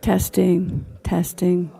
Testing, testing.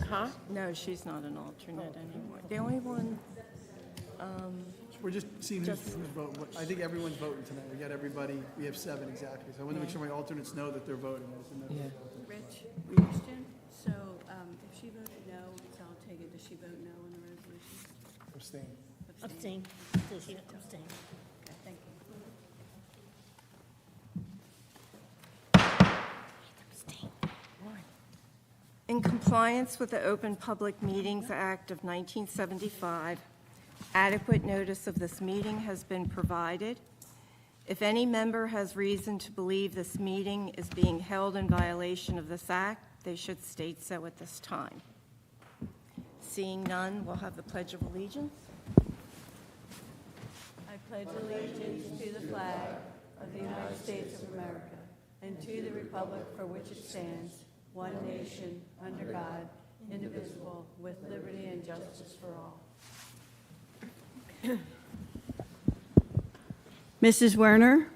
Huh? No, she's not an alternate anymore. The only one, We're just seeing who's voting. I think everyone's voting tonight. We got everybody, we have 7 exactly. So I want to make sure my alternates know that they're voting. Rich, question. So if she voted no, so I'll take it, does she vote no on the resolution? Abstain. Abstain. Does she abstain? Okay, thank you. in compliance with the Open Public Meetings Act of 1975, adequate notice of this meeting has been provided. If any member has reason to believe this meeting is being held in violation of this act, they should state so at this time. Seeing none, we'll have the Pledge of Allegiance. I pledge allegiance to the flag of the United States of America and to the republic for which it stands, one nation, under God, indivisible, with liberty and justice for all. Mrs. Werner,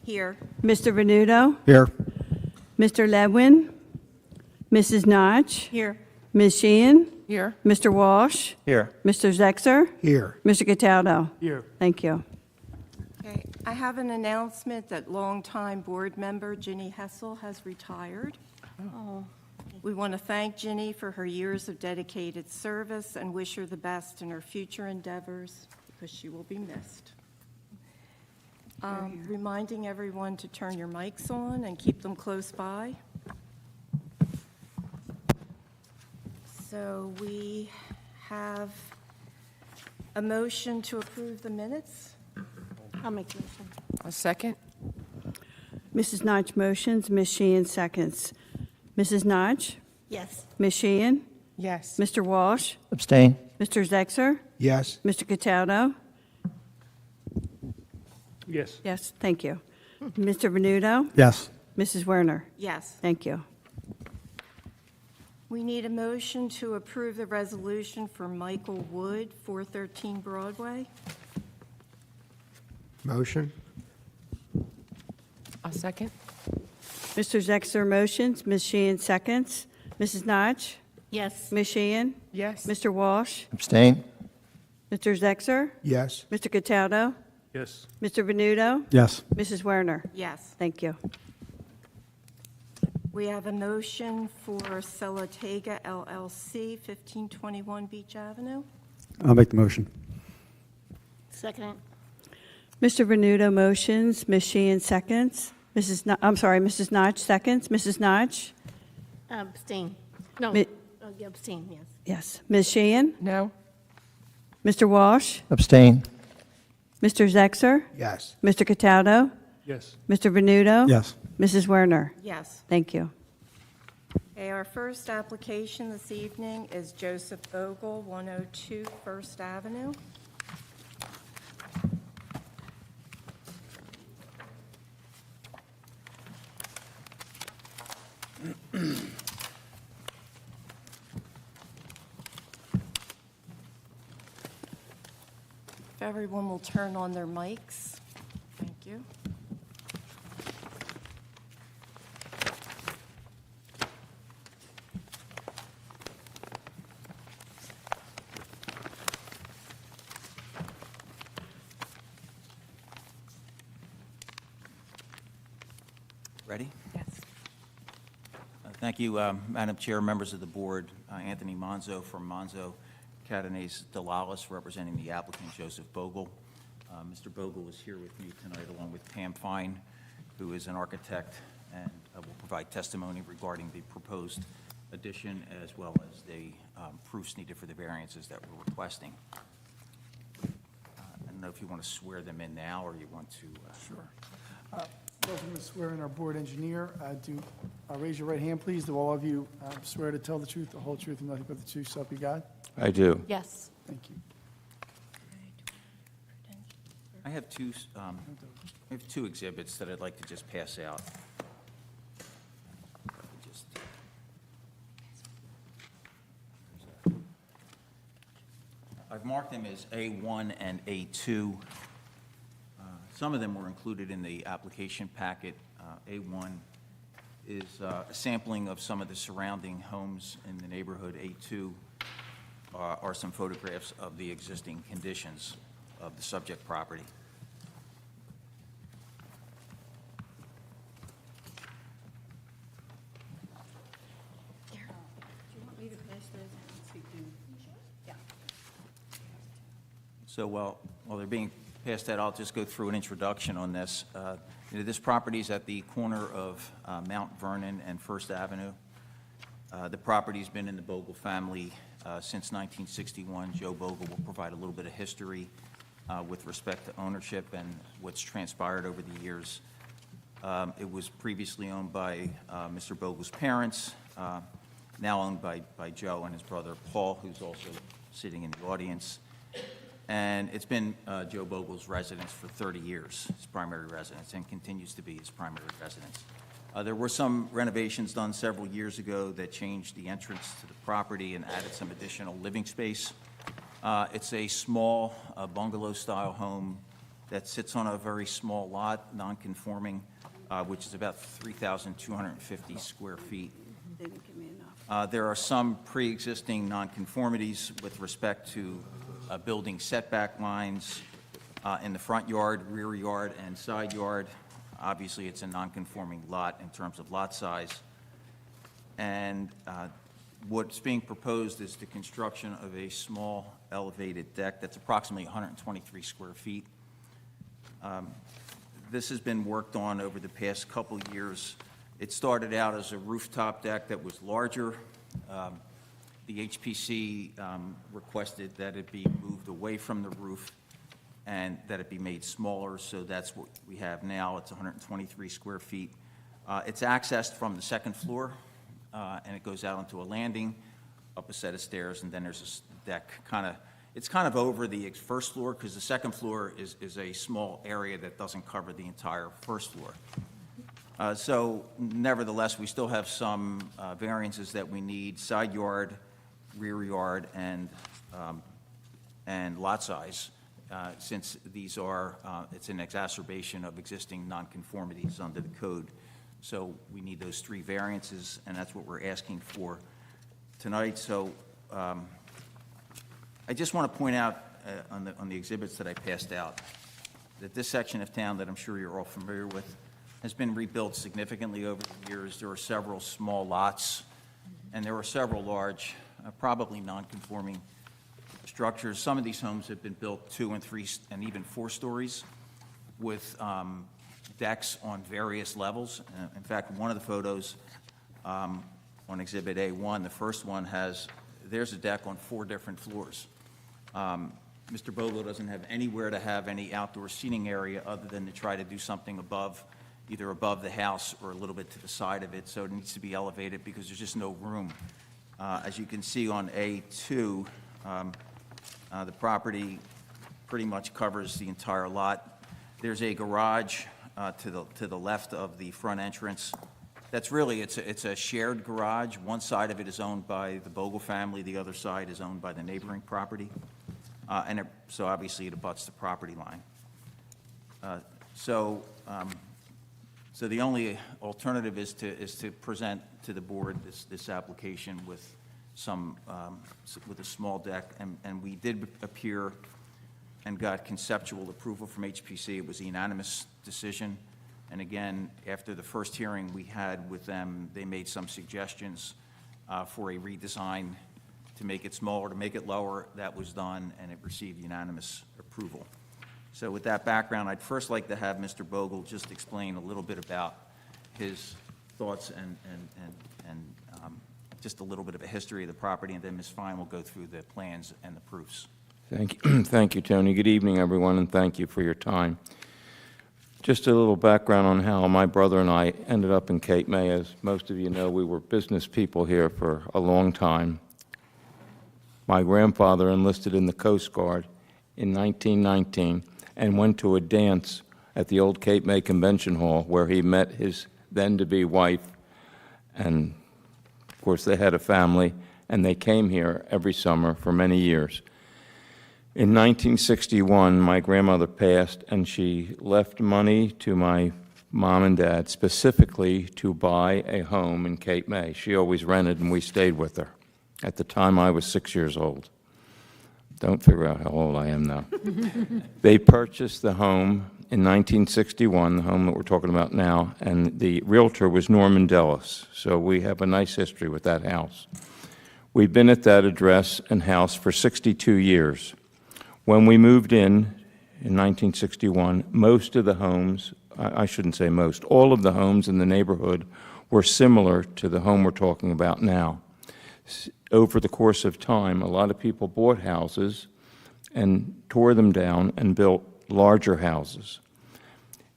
Here. Mr. Venuto, Here. Mr. Ledwin, Mrs. Notch, Here. Ms. Sheehan, Here. Mr. Walsh, Here. Mr. Zexer, Here. Mr. Cataldo. Here. Thank you. Okay, I have an announcement that longtime board member Ginny Hessel has retired. We want to thank Ginny for her years of dedicated service and wish her the best in her future endeavors because she will be missed. Reminding everyone to turn your mics on and keep them close by. So we have a motion to approve the minutes. I'll make the motion. A second? Mrs. Notch motions, Ms. Sheehan seconds. Mrs. Notch, Yes. Ms. Sheehan, Yes. Mr. Walsh, Abstain. Mr. Zexer, Yes. Mr. Cataldo. Yes. Yes, thank you. Mr. Venuto, Yes. Mrs. Werner. Yes. Thank you. We need a motion to approve the resolution for Michael Wood, 413 Broadway. Motion. A second? Mr. Zexer motions, Ms. Sheehan seconds. Mrs. Notch, Yes. Ms. Sheehan, Yes. Mr. Walsh, Abstain. Mr. Zexer, Yes. Mr. Cataldo, Yes. Mr. Venuto, Yes. Mrs. Werner. Yes. Thank you. We have a motion for Celatega LLC, 1521 Beach Avenue. I'll make the motion. Second. Mr. Venuto motions, Ms. Sheehan seconds. Mrs. Notch seconds. Mrs. Notch? Abstain. No. Mi- Abstain, yes. Yes. Ms. Sheehan? No? Mr. Walsh? Abstain. Mr. Zexer? Yes. Mr. Cataldo? Yes. Mr. Venuto? Yes. Mrs. Werner? Yes. Thank you. Okay, our first application this evening is Joseph Bogle, 102 First Avenue. If everyone will turn on their mics. Thank you. Ready? Yes. Thank you, Madam Chair, members of the board. Anthony Monzo from Monzo Cadenas Delalis, representing the applicant Joseph Bogle. Mr. Bogle is here with me tonight, along with Pam Fine, who is an architect, and will provide testimony regarding the proposed addition as well as the proofs needed for the variances that we're requesting. I don't know if you want to swear them in now, or you want to... Sure. Welcome to swear in our board engineer. Raise your right hand, please. Do all of you swear to tell the truth, the whole truth, and nothing but the truth, so help you God? I do. Yes. Thank you. I have two exhibits that I'd like to just pass out. Just- I've marked them as A1 and A2. Some of them were included in the application packet. A1 is a sampling of some of the surrounding homes in the neighborhood. A2 are some photographs of the existing conditions of the subject property. Do you want me to pass those out so you can? Yeah. So while they're being passed out, I'll just go through an introduction on this. This property is at the corner of Mount Vernon and First Avenue. The property's been in the Bogle family since 1961. Joe Bogle will provide a little bit of history with respect to ownership and what's transpired over the years. It was previously owned by Mr. Bogle's parents, now owned by Joe and his brother Paul, who's also sitting in the audience. And it's been Joe Bogle's residence for 30 years, his primary residence, and continues to be his primary residence. There were some renovations done several years ago that changed the entrance to the property and added some additional living space. It's a small bungalow-style home that sits on a very small lot, non-conforming, which is about 3,250 square feet. They didn't give me enough. There are some pre-existing nonconformities with respect to building setback lines in the front yard, rear yard, and side yard. Obviously, it's a nonconforming lot in terms of lot size. And what's being proposed is the construction of a small elevated deck that's approximately 123 square feet. This has been worked on over the past couple years. It started out as a rooftop deck that was larger. The HPC requested that it be moved away from the roof and that it be made smaller, so that's what we have now. It's 123 square feet. It's accessed from the second floor, and it goes out onto a landing, up a set of stairs, and then there's a deck. It's kind of over the first floor, because the second floor is a small area that doesn't cover the entire first floor. So nevertheless, we still have some variances that we need: side yard, rear yard, and lot size, since these are, it's an exacerbation of existing nonconformities under the code. So we need those three variances, and that's what we're asking for tonight. So I just want to point out on the exhibits that I passed out that this section of town that I'm sure you're all familiar with has been rebuilt significantly over the years. There are several small lots, and there are several large, probably non-conforming structures. Some of these homes have been built 2 and 3 and even 4 stories with decks on various levels. In fact, one of the photos on Exhibit A1, the first one there's a deck on 4 different floors. Mr. Bogle doesn't have anywhere to have any outdoor seating area other than to try to do something either above the house or a little bit to the side of it, so it needs to be elevated because there's just no room. As you can see on A2, the property pretty much covers the entire lot. There's a garage to the left of the front entrance. That's really, it's a shared garage. One side of it is owned by the Bogle family, the other side is owned by the neighboring property. So obviously it abuts the property line. So the only alternative is to present to the board this application with with a small deck, and we did appear and got conceptual approval from HPC. It was a unanimous decision. And again, after the first hearing we had with them, they made some suggestions for a redesign to make it smaller, to make it lower. That was done, and it received unanimous approval. So with that background, I'd first like to have Mr. Bogle just explain a little bit about his thoughts and just a little bit of a history of the property, and then Ms. Fine will go through the plans and the proofs. Thank you, thank you, Tony. Good evening, everyone, and thank you for your time. Just a little background on how my brother and I ended up in Cape May. As most of you know, we were business people here for a long time. My grandfather enlisted in the Coast Guard in 1919 and went to a dance at the old Cape May Convention Hall where he met his then-to-be wife, and of course they had a family, and they came here every summer for many years. In 1961, my grandmother passed, and she left money to my Mom and Dad specifically to buy a home in Cape May. She always rented, and we stayed with her. At the time, I was 6 years old. Don't figure out how old I am now. They purchased the home in 1961, the home that we're talking about now, and the realtor was Norman Dellis. So we have a nice history with that house. We've been at that address and house for 62 years. When we moved in 1961, most of the homes, I shouldn't say most, all of the homes in the neighborhood were similar to the home we're talking about now. Over the course of time, a lot of people bought houses and tore them down and built larger houses.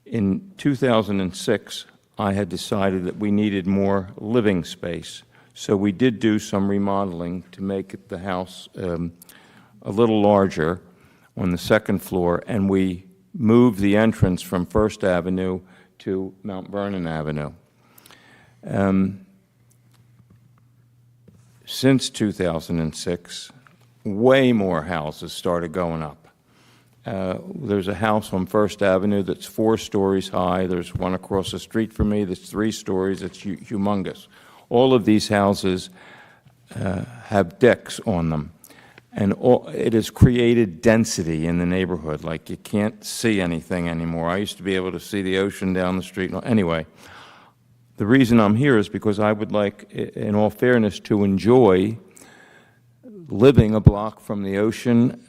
In 2006, I had decided that we needed more living space, so we did do some remodeling to make the house a little larger on the second floor, and we moved the entrance from First Avenue to Mount Vernon Avenue. Since 2006, way more houses started going up. There's a house on First Avenue that's 4 stories high. There's one across the street from me that's 3 stories. It's humongous. All of these houses have decks on them, and it has created density in the neighborhood. Like, you can't see anything anymore. I used to be able to see the ocean down the street. Anyway, the reason I'm here is because I would like, in all fairness, to enjoy living a block from the ocean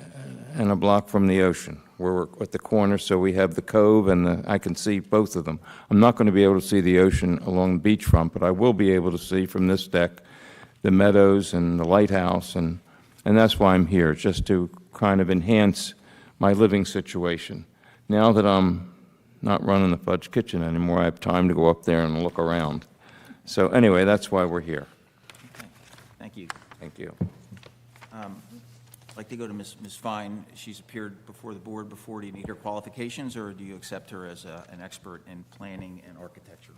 and a block from the ocean. We're at the corner, so we have the cove, and I can see both of them. I'm not going to be able to see the ocean along the beachfront, but I will be able to see from this deck the meadows and the lighthouse, and that's why I'm here, just to kind of enhance my living situation. Now that I'm not running the Fudge Kitchen anymore, I have time to go up there and look around. So anyway, that's why we're here. Okay. Thank you. Thank you. I'd like to go to Ms. Fine. She's appeared before the board before. Do you need her qualifications, or do you accept her as an expert in planning and architecture?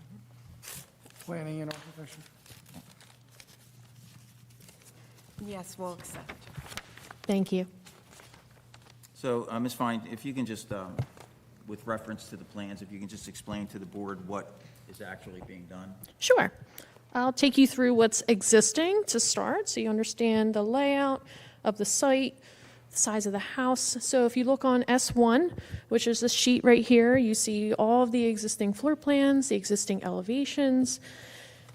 Planning and architecture. Yes, we'll accept. Thank you. So, Ms. Fine, if you can just, with reference to the plans, if you can just explain to the board what is actually being done. Sure. I'll take you through what's existing to start, so you understand the layout of the site, the size of the house. So if you look on S1, which is this sheet right here, you see all of the existing floor plans, the existing elevations.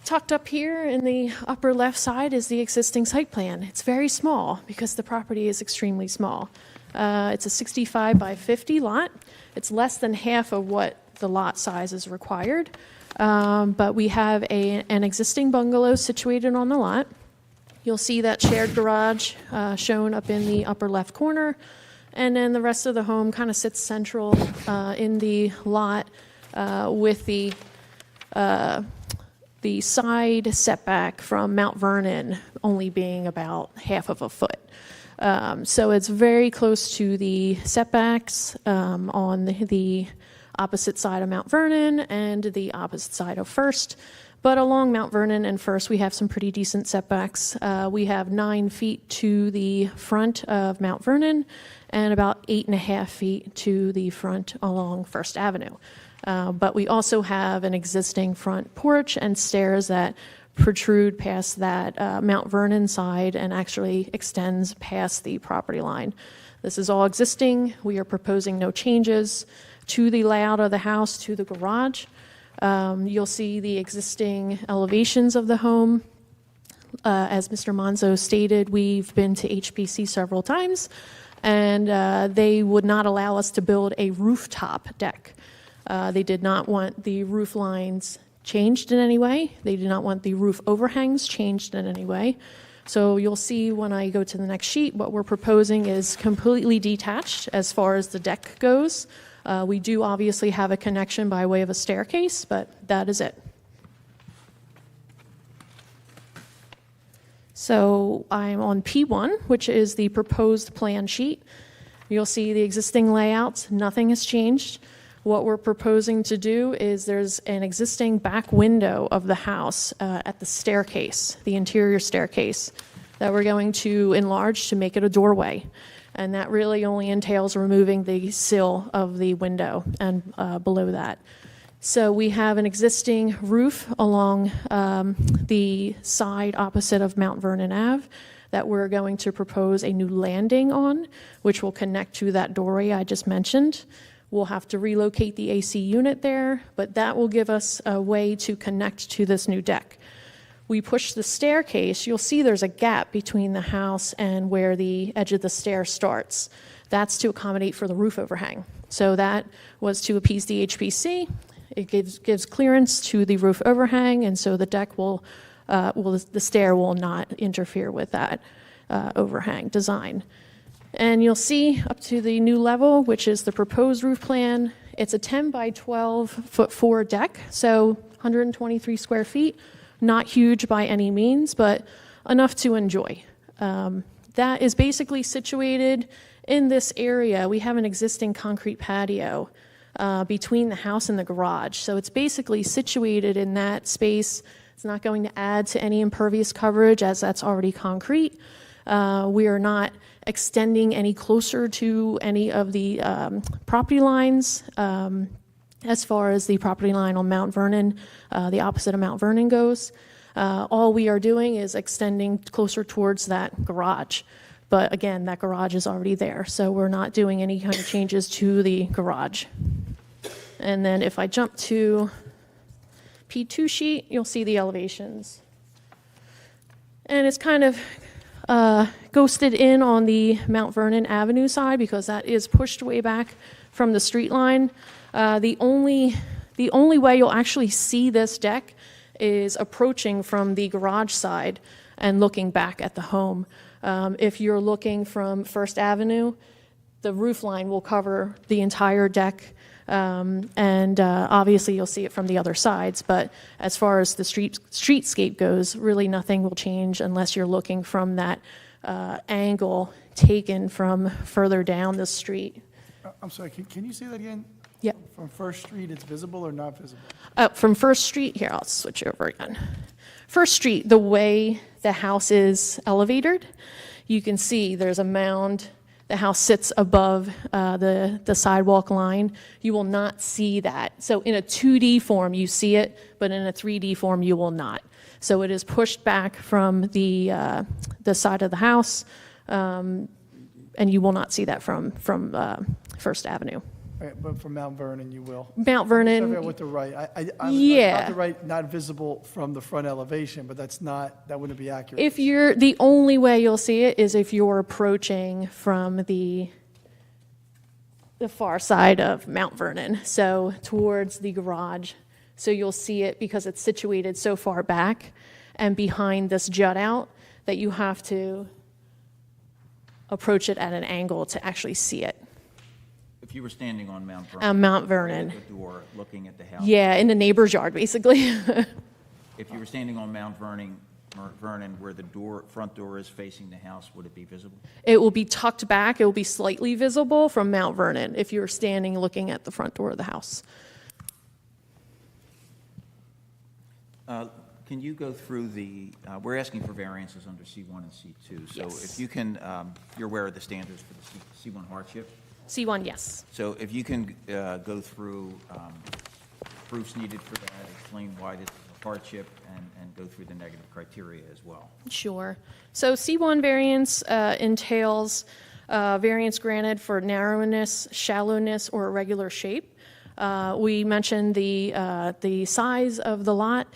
Tucked up here in the upper left side is the existing site plan. It's very small because the property is extremely small. It's a 65 by 50 lot. It's less than half of what the lot size is required. But we have an existing bungalow situated on the lot. You'll see that shared garage shown up in the upper left corner. And then the rest of the home kind of sits central in the lot with the side setback from Mount Vernon only being about half of a foot. So it's very close to the setbacks on the opposite side of Mount Vernon and the opposite side of First. But along Mount Vernon and First, we have some pretty decent setbacks. We have 9 feet to the front of Mount Vernon and about 8.5 feet to the front along First Avenue. But we also have an existing front porch and stairs that protrude past that Mount Vernon side and actually extends past the property line. This is all existing. We are proposing no changes to the layout of the house, to the garage. You'll see the existing elevations of the home. As Mr. Monzo stated, we've been to HPC several times, and they would not allow us to build a rooftop deck. They did not want the roof lines changed in any way. They did not want the roof overhangs changed in any way. So you'll see when I go to the next sheet, what we're proposing is completely detached as far as the deck goes. We do obviously have a connection by way of a staircase, but that is it. So I'm on P1, which is the proposed plan sheet. You'll see the existing layouts. Nothing has changed. What we're proposing to do is there's an existing back window of the house at the staircase, the interior staircase, that we're going to enlarge to make it a doorway. And that really only entails removing the sill of the window and below that. So we have an existing roof along the side opposite of Mount Vernon Ave that we're going to propose a new landing on, which will connect to that doorway I just mentioned. We'll have to relocate the AC unit there, but that will give us a way to connect to this new deck. We push the staircase, you'll see there's a gap between the house and where the edge of the stair starts. That's to accommodate for the roof overhang. So that was to appease the HPC. It gives clearance to the roof overhang, and so the deck the stair will not interfere with that overhang design. And you'll see up to the new level, which is the proposed roof plan. It's a 10 by 12 foot 4 deck, so 123 square feet. Not huge by any means, but enough to enjoy. That is basically situated in this area. We have an existing concrete patio between the house and the garage. So it's basically situated in that space. It's not going to add to any impervious coverage as that's already concrete. We are not extending any closer to any of the property lines. As far as the property line on Mount Vernon, the opposite of Mount Vernon goes. All we are doing is extending closer towards that garage. But again, that garage is already there, so we're not doing any kind of changes to the garage. And then if I jump to P2 sheet, you'll see the elevations. And it's kind of ghosted in on the Mount Vernon Avenue side because that is pushed way back from the street line. The only way you'll actually see this deck is approaching from the garage side and looking back at the home. If you're looking from First Avenue, the roof line will cover the entire deck, and obviously you'll see it from the other sides. But as far as the streetscape goes, really nothing will change unless you're looking from that angle taken from further down the street. I'm sorry, can you say that again? Yeah. From First Street, it's visible or not visible? From First Street, here, I'll switch over again. First Street, the way the house is elevated, you can see there's a mound. The house sits above the sidewalk line. You will not see that. So in a 2D form, you see it, but in a 3D form, you will not. So it is pushed back from the side of the house, and you will not see that from First Avenue. All right, but from Mount Vernon, you will. Mount Vernon. Sorry, with the right. Yeah. Not the right, not visible from the front elevation, but that wouldn't be accurate. If you're, the only way you'll see it is if you're approaching from the far side of Mount Vernon, so towards the garage. So you'll see it because it's situated so far back and behind this jut out that you have to approach it at an angle to actually see it. If you were standing on Mount Vernon. Mount Vernon. Right at the door, looking at the house. Yeah, in the neighbor's yard, basically. If you were standing on Mount Vernon, where the front door is facing the house, would it be visible? It will be tucked back. It will be slightly visible from Mount Vernon if you're standing looking at the front door of the house. Can you go through we're asking for variances under C1 and C2. So Yes. if you can, you're aware of the standards for the C1 hardship. C1, yes. So if you can go through proofs needed for that, explain why this is a hardship, and go through the negative criteria as well. Sure. So C1 variance entails variance granted for narrowness, shallowness, or irregular shape. We mentioned the size of the lot.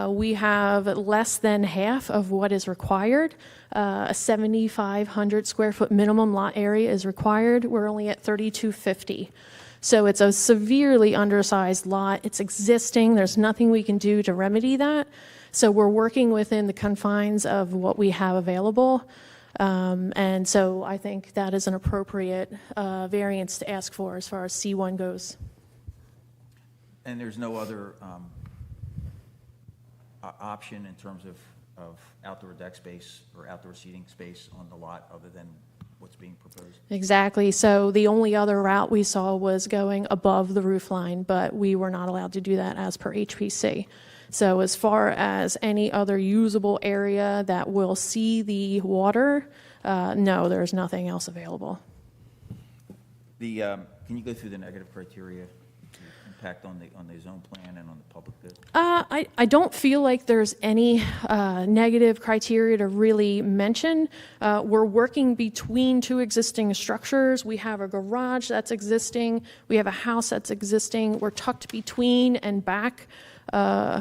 We have less than half of what is required. A 7,500 square foot minimum lot area is required. We're only at 3,250. So it's a severely undersized lot. It's existing. There's nothing we can do to remedy that. So we're working within the confines of what we have available. And so I think that is an appropriate variance to ask for as far as C1 goes. And there's no other option in terms of outdoor deck space or outdoor seating space on the lot other than what's being proposed? Exactly. So the only other route we saw was going above the roof line, but we were not allowed to do that as per HPC. So as far as any other usable area that will see the water, no, there's nothing else available. Can you go through the negative criteria? impact on the zone plan and on the public good? I don't feel like there's any negative criteria to really mention. We're working between two existing structures. We have a garage that's existing. We have a house that's existing. We're tucked between and back,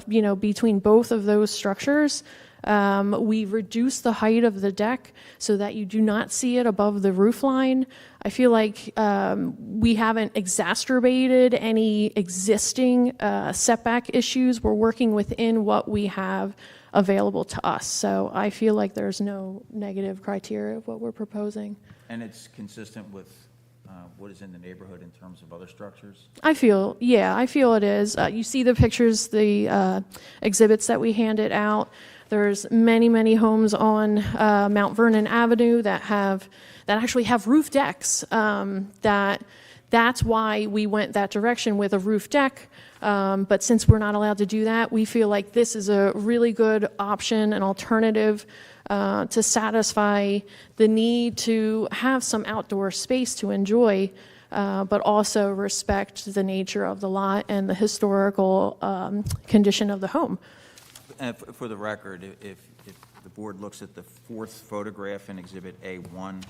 between both of those structures. We reduce the height of the deck so that you do not see it above the roof line. I feel like we haven't exacerbated any existing setback issues. We're working within what we have available to us. So I feel like there's no negative criteria of what we're proposing. And it's consistent with what is in the neighborhood in terms of other structures? I feel it is. You see the pictures, the exhibits that we handed out. There's many homes on Mount Vernon Avenue that actually have roof decks. That's why we went that direction with a roof deck. But since we're not allowed to do that, we feel like this is a really good option, an alternative to satisfy the need to have some outdoor space to enjoy, but also respect the nature of the lot and the historical condition of the home. For the record, if the board looks at the fourth photograph in Exhibit A1,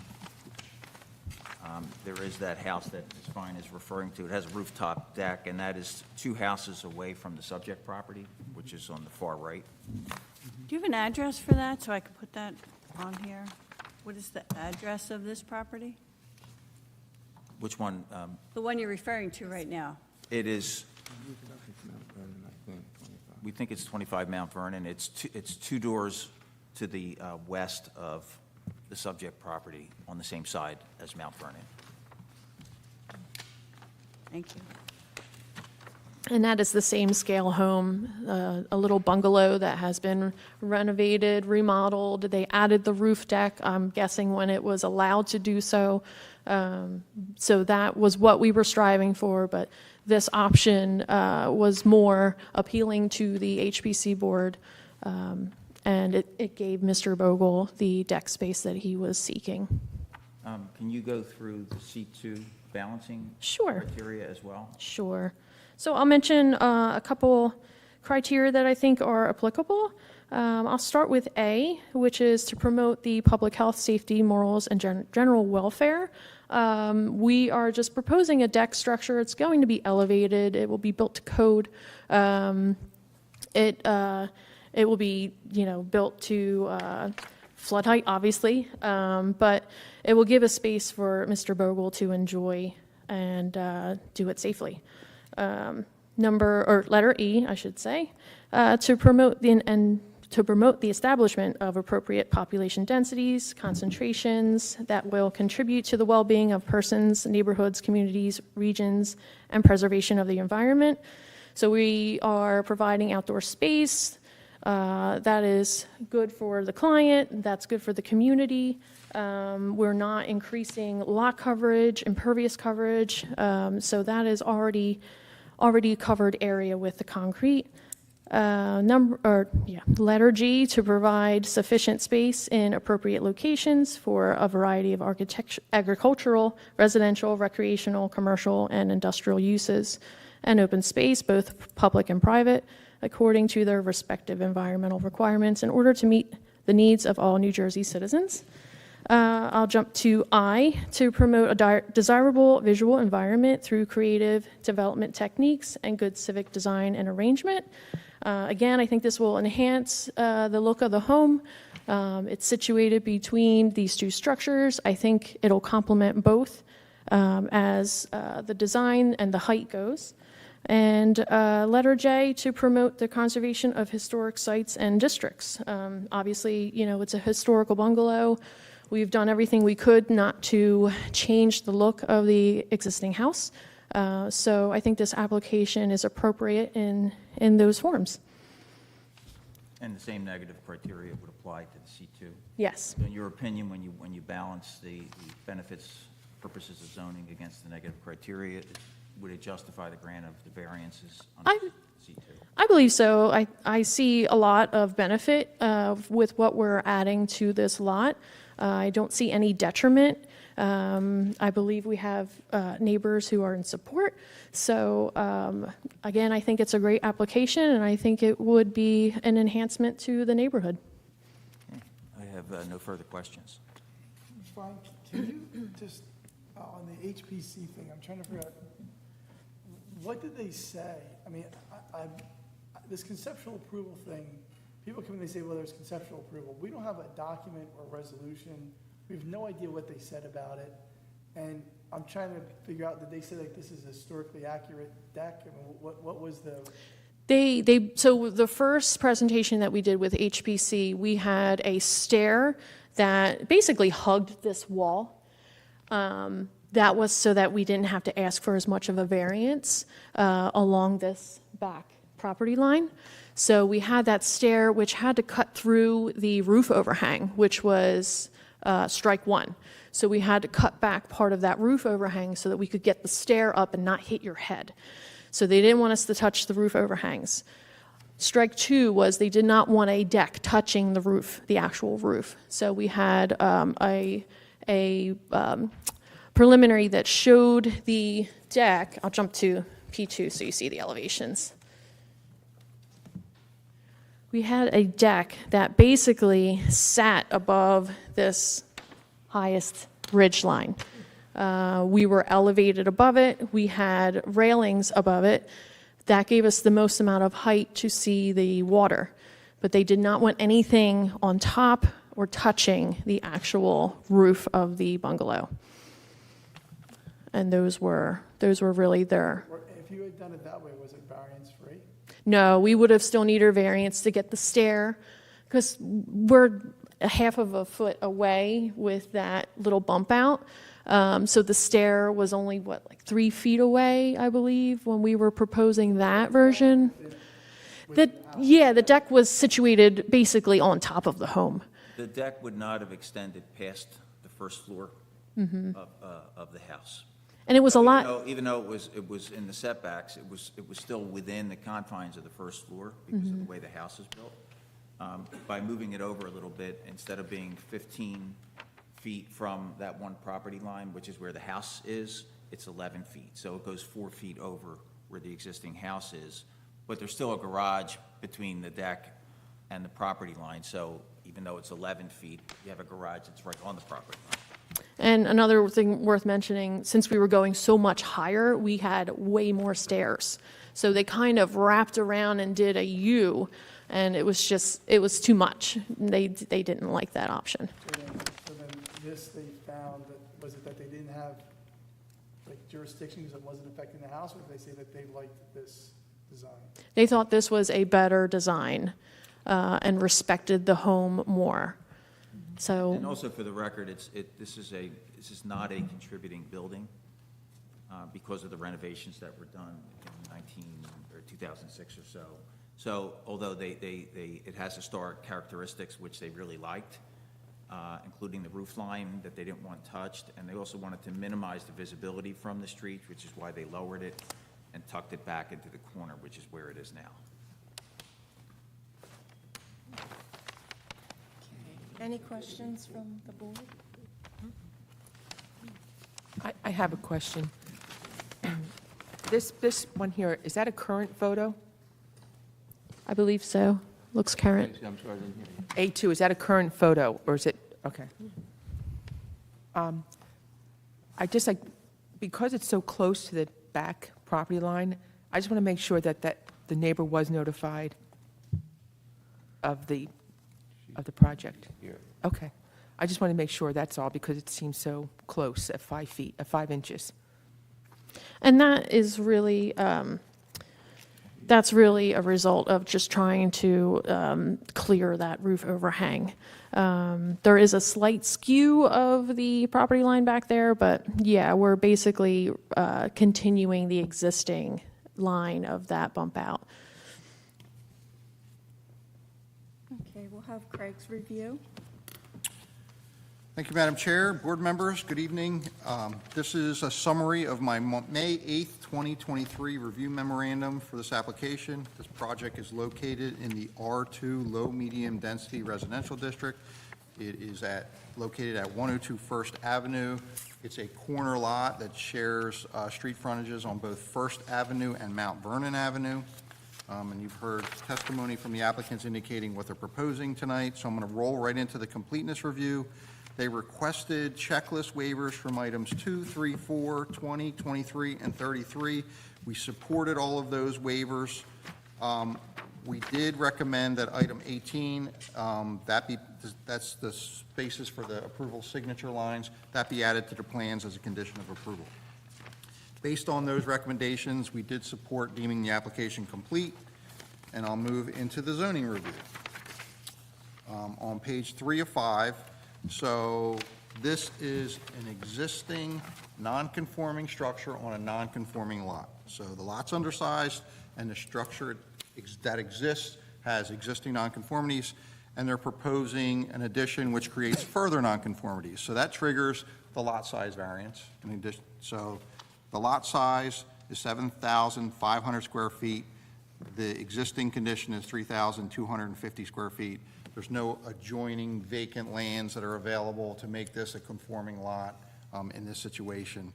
there is that house that Ms. Fine is referring to. It has a rooftop deck, and that is 2 houses away from the subject property, which is on the far right. Do you have an address for that, so I can put that on here? What is the address of this property? Which one? The one you're referring to right now? It is, we think it's 25 Mount Vernon. It's two doors to the west of the subject property on the same side as Mount Vernon. Thank you. And that is the same scale home, a little bungalow that has been renovated, remodeled. They added the roof deck, I'm guessing when it was allowed to do so. So that was what we were striving for, but this option was more appealing to the HPC board, and it gave Mr. Bogle the deck space that he was seeking. Can you go through the C2 balancing Sure. criteria as well? Sure. So I'll mention a couple criteria that I think are applicable. I'll start with A, which is to promote the public health, safety, morals, and general welfare. We are just proposing a deck structure. It's going to be elevated. It will be built to code. It will be, built to flood height, obviously, but it will give a space for Mr. Bogle to enjoy and do it safely. Letter E, I should say, to promote the establishment of appropriate population densities, concentrations that will contribute to the well-being of persons, neighborhoods, communities, regions, and preservation of the environment. So we are providing outdoor space that is good for the client, that's good for the community. We're not increasing lot coverage, impervious coverage, so that is already covered area with the concrete. Letter G, to provide sufficient space in appropriate locations for a variety of agricultural, residential, recreational, commercial, and industrial uses, and open space, both public and private, according to their respective environmental requirements in order to meet the needs of all New Jersey citizens. I'll jump to I, to promote a desirable visual environment through creative development techniques and good civic design and arrangement. Again, I think this will enhance the look of the home. It's situated between these two structures. I think it'll complement both as the design and the height goes. And letter J, to promote the conservation of historic sites and districts. Obviously, it's a historical bungalow. We've done everything we could not to change the look of the existing house. So I think this application is appropriate in those forms. And the same negative criteria would apply to the C2? Yes. In your opinion, when you balance the benefits, purposes of zoning against the negative criteria, would it justify the grant of the variances on C2? I believe so. I see a lot of benefit with what we're adding to this lot. I don't see any detriment. I believe we have neighbors who are in support. So again, I think it's a great application, and I think it would be an enhancement to the neighborhood. I have no further questions. Frank, can you just, on the HPC thing, I'm trying to figure out, what did they say? I mean, this conceptual approval thing, people come in, they say, well, there's conceptual approval. We don't have a document or resolution. We have no idea what they said about it. And I'm trying to figure out, did they say like this is a historically accurate deck? I mean, what was the? So the first presentation that we did with HPC, we had a stair that basically hugged this wall. That was so that we didn't have to ask for as much of a variance along this back property line. So we had that stair which had to cut through the roof overhang, which was strike one. So we had to cut back part of that roof overhang so that we could get the stair up and not hit your head. So they didn't want us to touch the roof overhangs. Strike two was they did not want a deck touching the roof, the actual roof. So we had a preliminary that showed the deck. I'll jump to P2 so you see the elevations. We had a deck that basically sat above this highest ridge line. We were elevated above it. We had railings above it. That gave us the most amount of height to see the water. But they did not want anything on top or touching the actual roof of the bungalow. And those were really their. If you had done it that way, was it variance free? No, we would have still needed a variance to get the stair, because we're a half of a foot away with that little bump out. So the stair was only, like 3 feet away, I believe, when we were proposing that version. The deck was situated basically on top of the home. The deck would not have extended past the first floor of the house. And it was a lot. Even though it was in the setbacks, it was still within the confines of the first floor because of the way the house is built. By moving it over a little bit, instead of being 15 feet from that one property line, which is where the house is, it's 11 feet. So it goes 4 feet over where the existing house is. But there's still a garage between the deck and the property line. So even though it's 11 feet, you have a garage that's right on the property line. And another thing worth mentioning, since we were going so much higher, we had way more stairs. So they kind of wrapped around and did a U, and it was too much. They didn't like that option. So then this, they found that, was it that they didn't have like jurisdiction because it wasn't affecting the house, or did they say that they liked this design? They thought this was a better design and respected the home more. So. And also for the record, this is not a contributing building because of the renovations that were done in 2006 or so. So although it has historic characteristics which they really liked, including the roof line that they didn't want touched, and they also wanted to minimize the visibility from the street, which is why they lowered it and tucked it back into the corner, which is where it is now. Any questions from the board? I have a question. This one here, is that a current photo? I believe so. Looks current. I'm sorry, I didn't hear you. A2, is that a current photo, or is it, okay. I just like, because it's so close to the back property line, I just want to make sure that the neighbor was notified of the project. Here. Okay. I just want to make sure, that's all, because it seems so close at 5 feet, at 5 inches. And that is really, that's really a result of just trying to clear that roof overhang. There is a slight skew of the property line back there, but yeah, we're basically continuing the existing line of that bump out. Okay, we'll have Craig's review. Thank you, Madam Chair. Board members, good evening. This is a summary of my May 8th, 2023 review memorandum for this application. This project is located in the R2 low-medium density residential district It is located at 102 First Avenue. It's a corner lot that shares street frontages on both First Avenue and Mount Vernon Avenue. And you've heard testimony from the applicants indicating what they're proposing tonight, so I'm going to roll right into the completeness review. They requested checklist waivers from items 2, 3, 4, 20, 23, and 33. We supported all of those waivers. We did recommend that item 18, that's the spaces for the approval signature lines, that be added to the plans as a condition of approval. Based on those recommendations, we did support deeming the application complete, and I'll move into the zoning review. On page 3 of 5, so this is an existing non-conforming structure on a non-conforming lot. So the lot's undersized, and the structure that exists has existing nonconformities, and they're proposing an addition which creates further nonconformities. So that triggers the lot size variance. In addition, so the lot size is 7,500 square feet. The existing condition is 3,250 square feet. There's no adjoining vacant lands that are available to make this a conforming lot in this situation.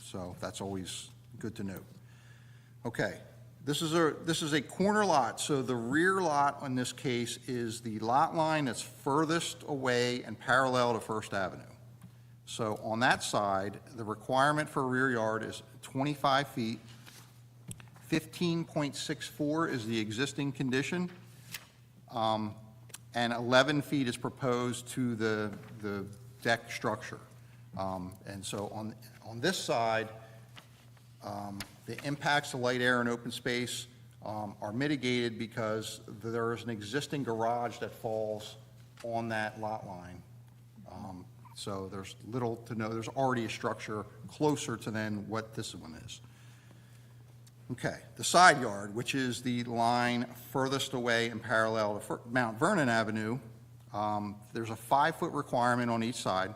So that's always good to note. Okay. This is a corner lot, so the rear lot in this case is the lot line that's furthest away and parallel to First Avenue. So on that side, the requirement for a rear yard is 25 feet. 15.64 is the existing condition, and 11 feet is proposed to the deck structure. And so on this side, the impacts to light, air, and open space are mitigated because there is an existing garage that falls on that lot line. So there's little to no, there's already a structure closer to then what this one is. Okay, the side yard, which is the line furthest away and parallel to Mount Vernon Avenue, there's a 5-foot requirement on each side.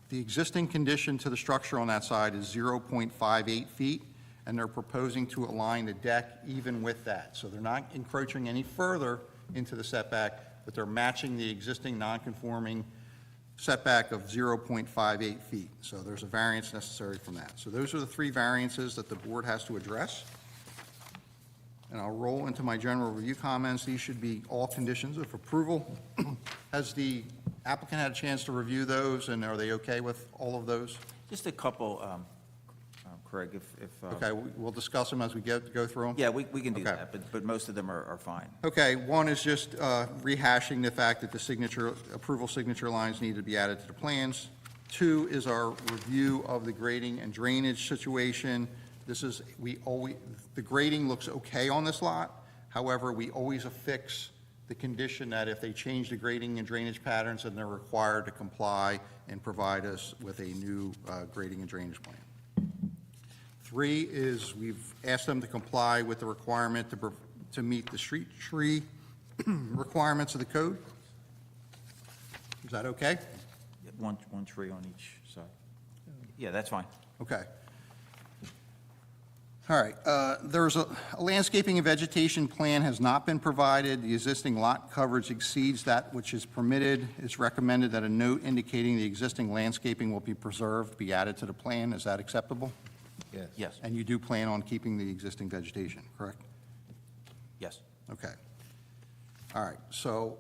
The existing condition to the structure on that side is 0.58 feet, and they're proposing to align the deck even with that. So they're not encroaching any further into the setback, but they're matching the existing non-conforming setback of 0.58 feet. So there's a variance necessary from that. So those are the 3 variances that the board has to address. And I'll roll into my general review comments. These should be all conditions of approval. Has the applicant had a chance to review those, and are they okay with all of those? Just a couple, Craig, if. Okay, we'll discuss them as we go through them? Yeah, we can do Okay. that, but most of them are fine. Okay, one is just rehashing the fact that the approval signature lines need to be added to the plans. 2 is our review of the grading and drainage situation. This is, the grading looks okay on this lot. However, we always affix the condition that if they change the grading and drainage patterns, then they're required to comply and provide us with a new grading and drainage plan. 3 is we've asked them to comply with the requirement to meet the street tree requirements of the code. Is that okay? One tree on each side. Yeah, that's fine. Okay. All right, there's a landscaping and vegetation plan has not been provided. The existing lot coverage exceeds that which is permitted. It's recommended that a note indicating the existing landscaping will be preserved be added to the plan. Is that acceptable? Yes, And you do plan on keeping the existing vegetation, correct? yes. Okay. All right, so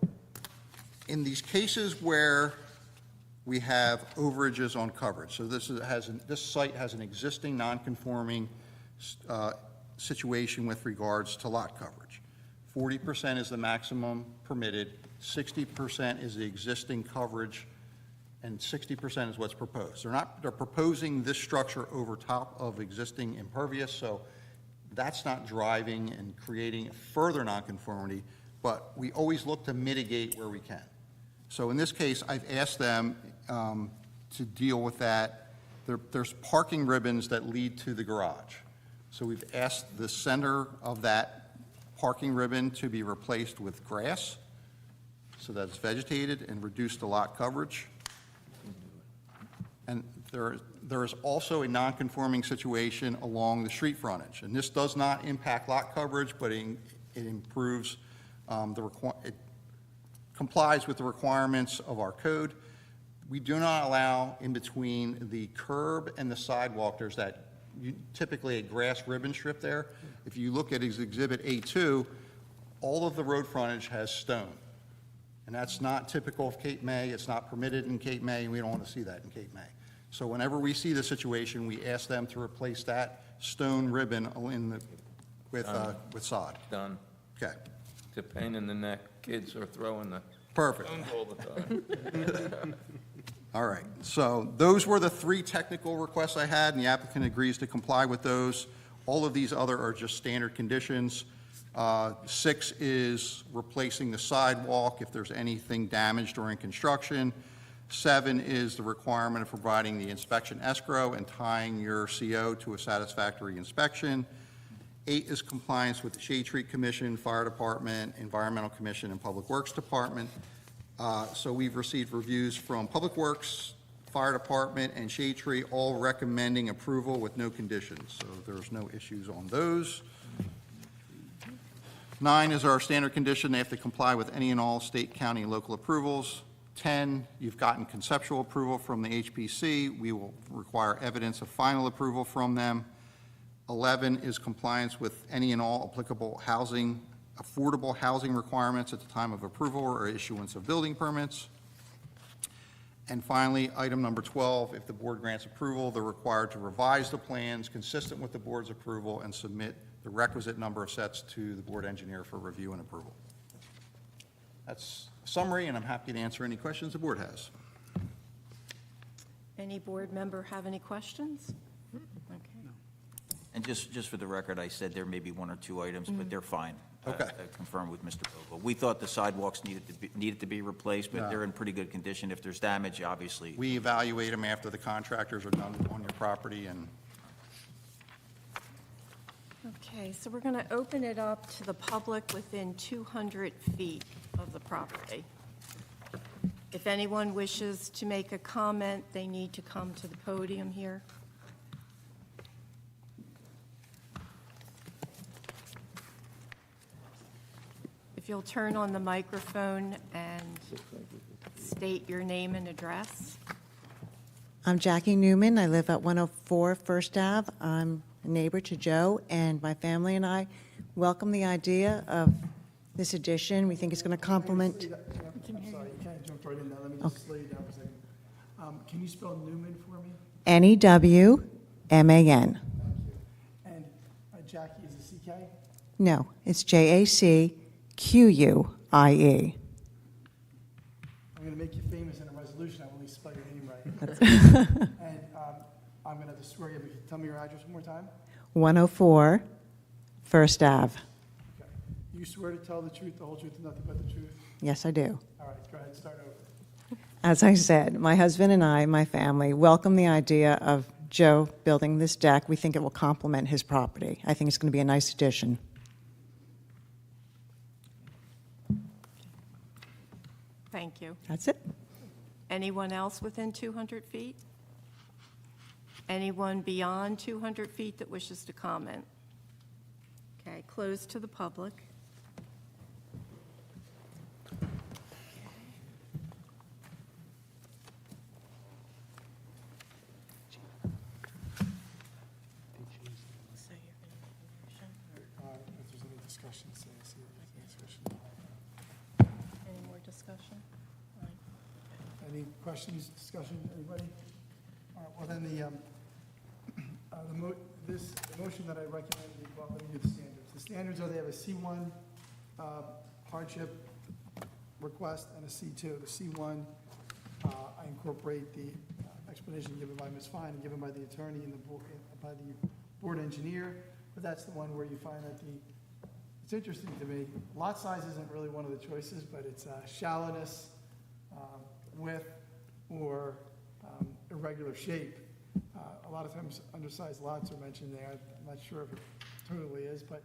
in these cases where we have overages on coverage, so this site has an existing non-conforming situation with regards to lot coverage. 40% is the maximum permitted, 60% is the existing coverage, and 60% is what's proposed. They're proposing this structure over top of existing impervious, so that's not driving and creating further nonconformity, but we always look to mitigate where we can. So in this case, I've asked them to deal with that. There's parking ribbons that lead to the garage. So we've asked the center of that parking ribbon to be replaced with grass so that it's vegetated and reduce the lot coverage. And there is also a non-conforming situation along the street frontage. And this does not impact lot coverage, but it improves it complies with the requirements of our code. We do not allow in between the curb and the sidewalk, there's that typically a grass ribbon strip there. If you look at Exhibit A2, all of the road frontage has stone. And that's not typical of Cape May, it's not permitted in Cape May, and we don't want to see that in Cape May. So whenever we see the situation, we ask them to replace that stone ribbon with sod. Done. Okay, It's a pain in the neck. Kids are throwing the perfect. stones all the time. All right, so those were the 3 technical requests I had, and the applicant agrees to comply with those. All of these other are just standard conditions. 6 is replacing the sidewalk if there's anything damaged during construction. 7 is the requirement of providing the inspection escrow and tying your CO to a satisfactory inspection. 8 is compliance with the Shade Tree Commission, Fire Department, Environmental Commission, and Public Works Department. So we've received reviews from Public Works, Fire Department, and Shade Tree, all recommending approval with no conditions. So there's no issues on those. 9 is our standard condition. They have to comply with any and all state, county, and local approvals. 10, you've gotten conceptual approval from the HPC. We will require evidence of final approval from them. 11 is compliance with any and all applicable housing, affordable housing requirements at the time of approval or issuance of building permits. And finally, item number 12, if the board grants approval, they're required to revise the plans consistent with the board's approval and submit the requisite number of sets to the board engineer for review and approval. That's a summary, and I'm happy to answer any questions the board has. Any board member have any questions? Okay. And just for the record, I said there may be 1 or 2 items, but they're fine. Okay. I confirmed with Mr. Vogel. We thought the sidewalks needed to be replaced, but they're in pretty good condition. If there's damage, obviously. We evaluate them after the contractors are done on your property, and Okay, so we're going to open it up to the public within 200 feet of the property. If anyone wishes to make a comment, they need to come to the podium here. If you'll turn on the microphone and state your name and address. I'm Jackie Newman. I live at 104 First Ave. I'm a neighbor to Joe, and my family and I welcome the idea of this addition. We think it's going to complement. I'm sorry, you kind of jumped right in there. Let me just slow you down for a second. Can you spell Newman for me? Newman. And Jackie is a CK? No, it's Jacquie. I'm going to make you famous in a resolution. I will at least spell your name right. And I'm going to have to swear you, but can you tell me your address one more time? 104 First Ave. Okay. You swear to tell the truth, the whole truth, and nothing but the truth? Yes, I do. All right, go ahead, start over. As I said, my husband and I, my family, welcome the idea of Joe building this deck. We think it will complement his property. I think it's going to be a nice addition. Thank you. That's it. Anyone else within 200 feet? Anyone beyond 200 feet that wishes to comment? Okay, closed to the public. If there's any discussion, say, I see if there's any discussion. Any more discussion? Any questions, discussion, anybody? All right, well, then the motion that I recommend, well, let me do the standards. The standards are they have a C1 hardship request and a C2. The C1, I incorporate the explanation given by Ms. Fine and given by the attorney and by the board engineer, but that's the one where you find that it's interesting to me, lot size isn't really one of the choices, but it's shallowness, width, or irregular shape. A lot of times undersized lots are mentioned there. I'm not sure if it totally is, but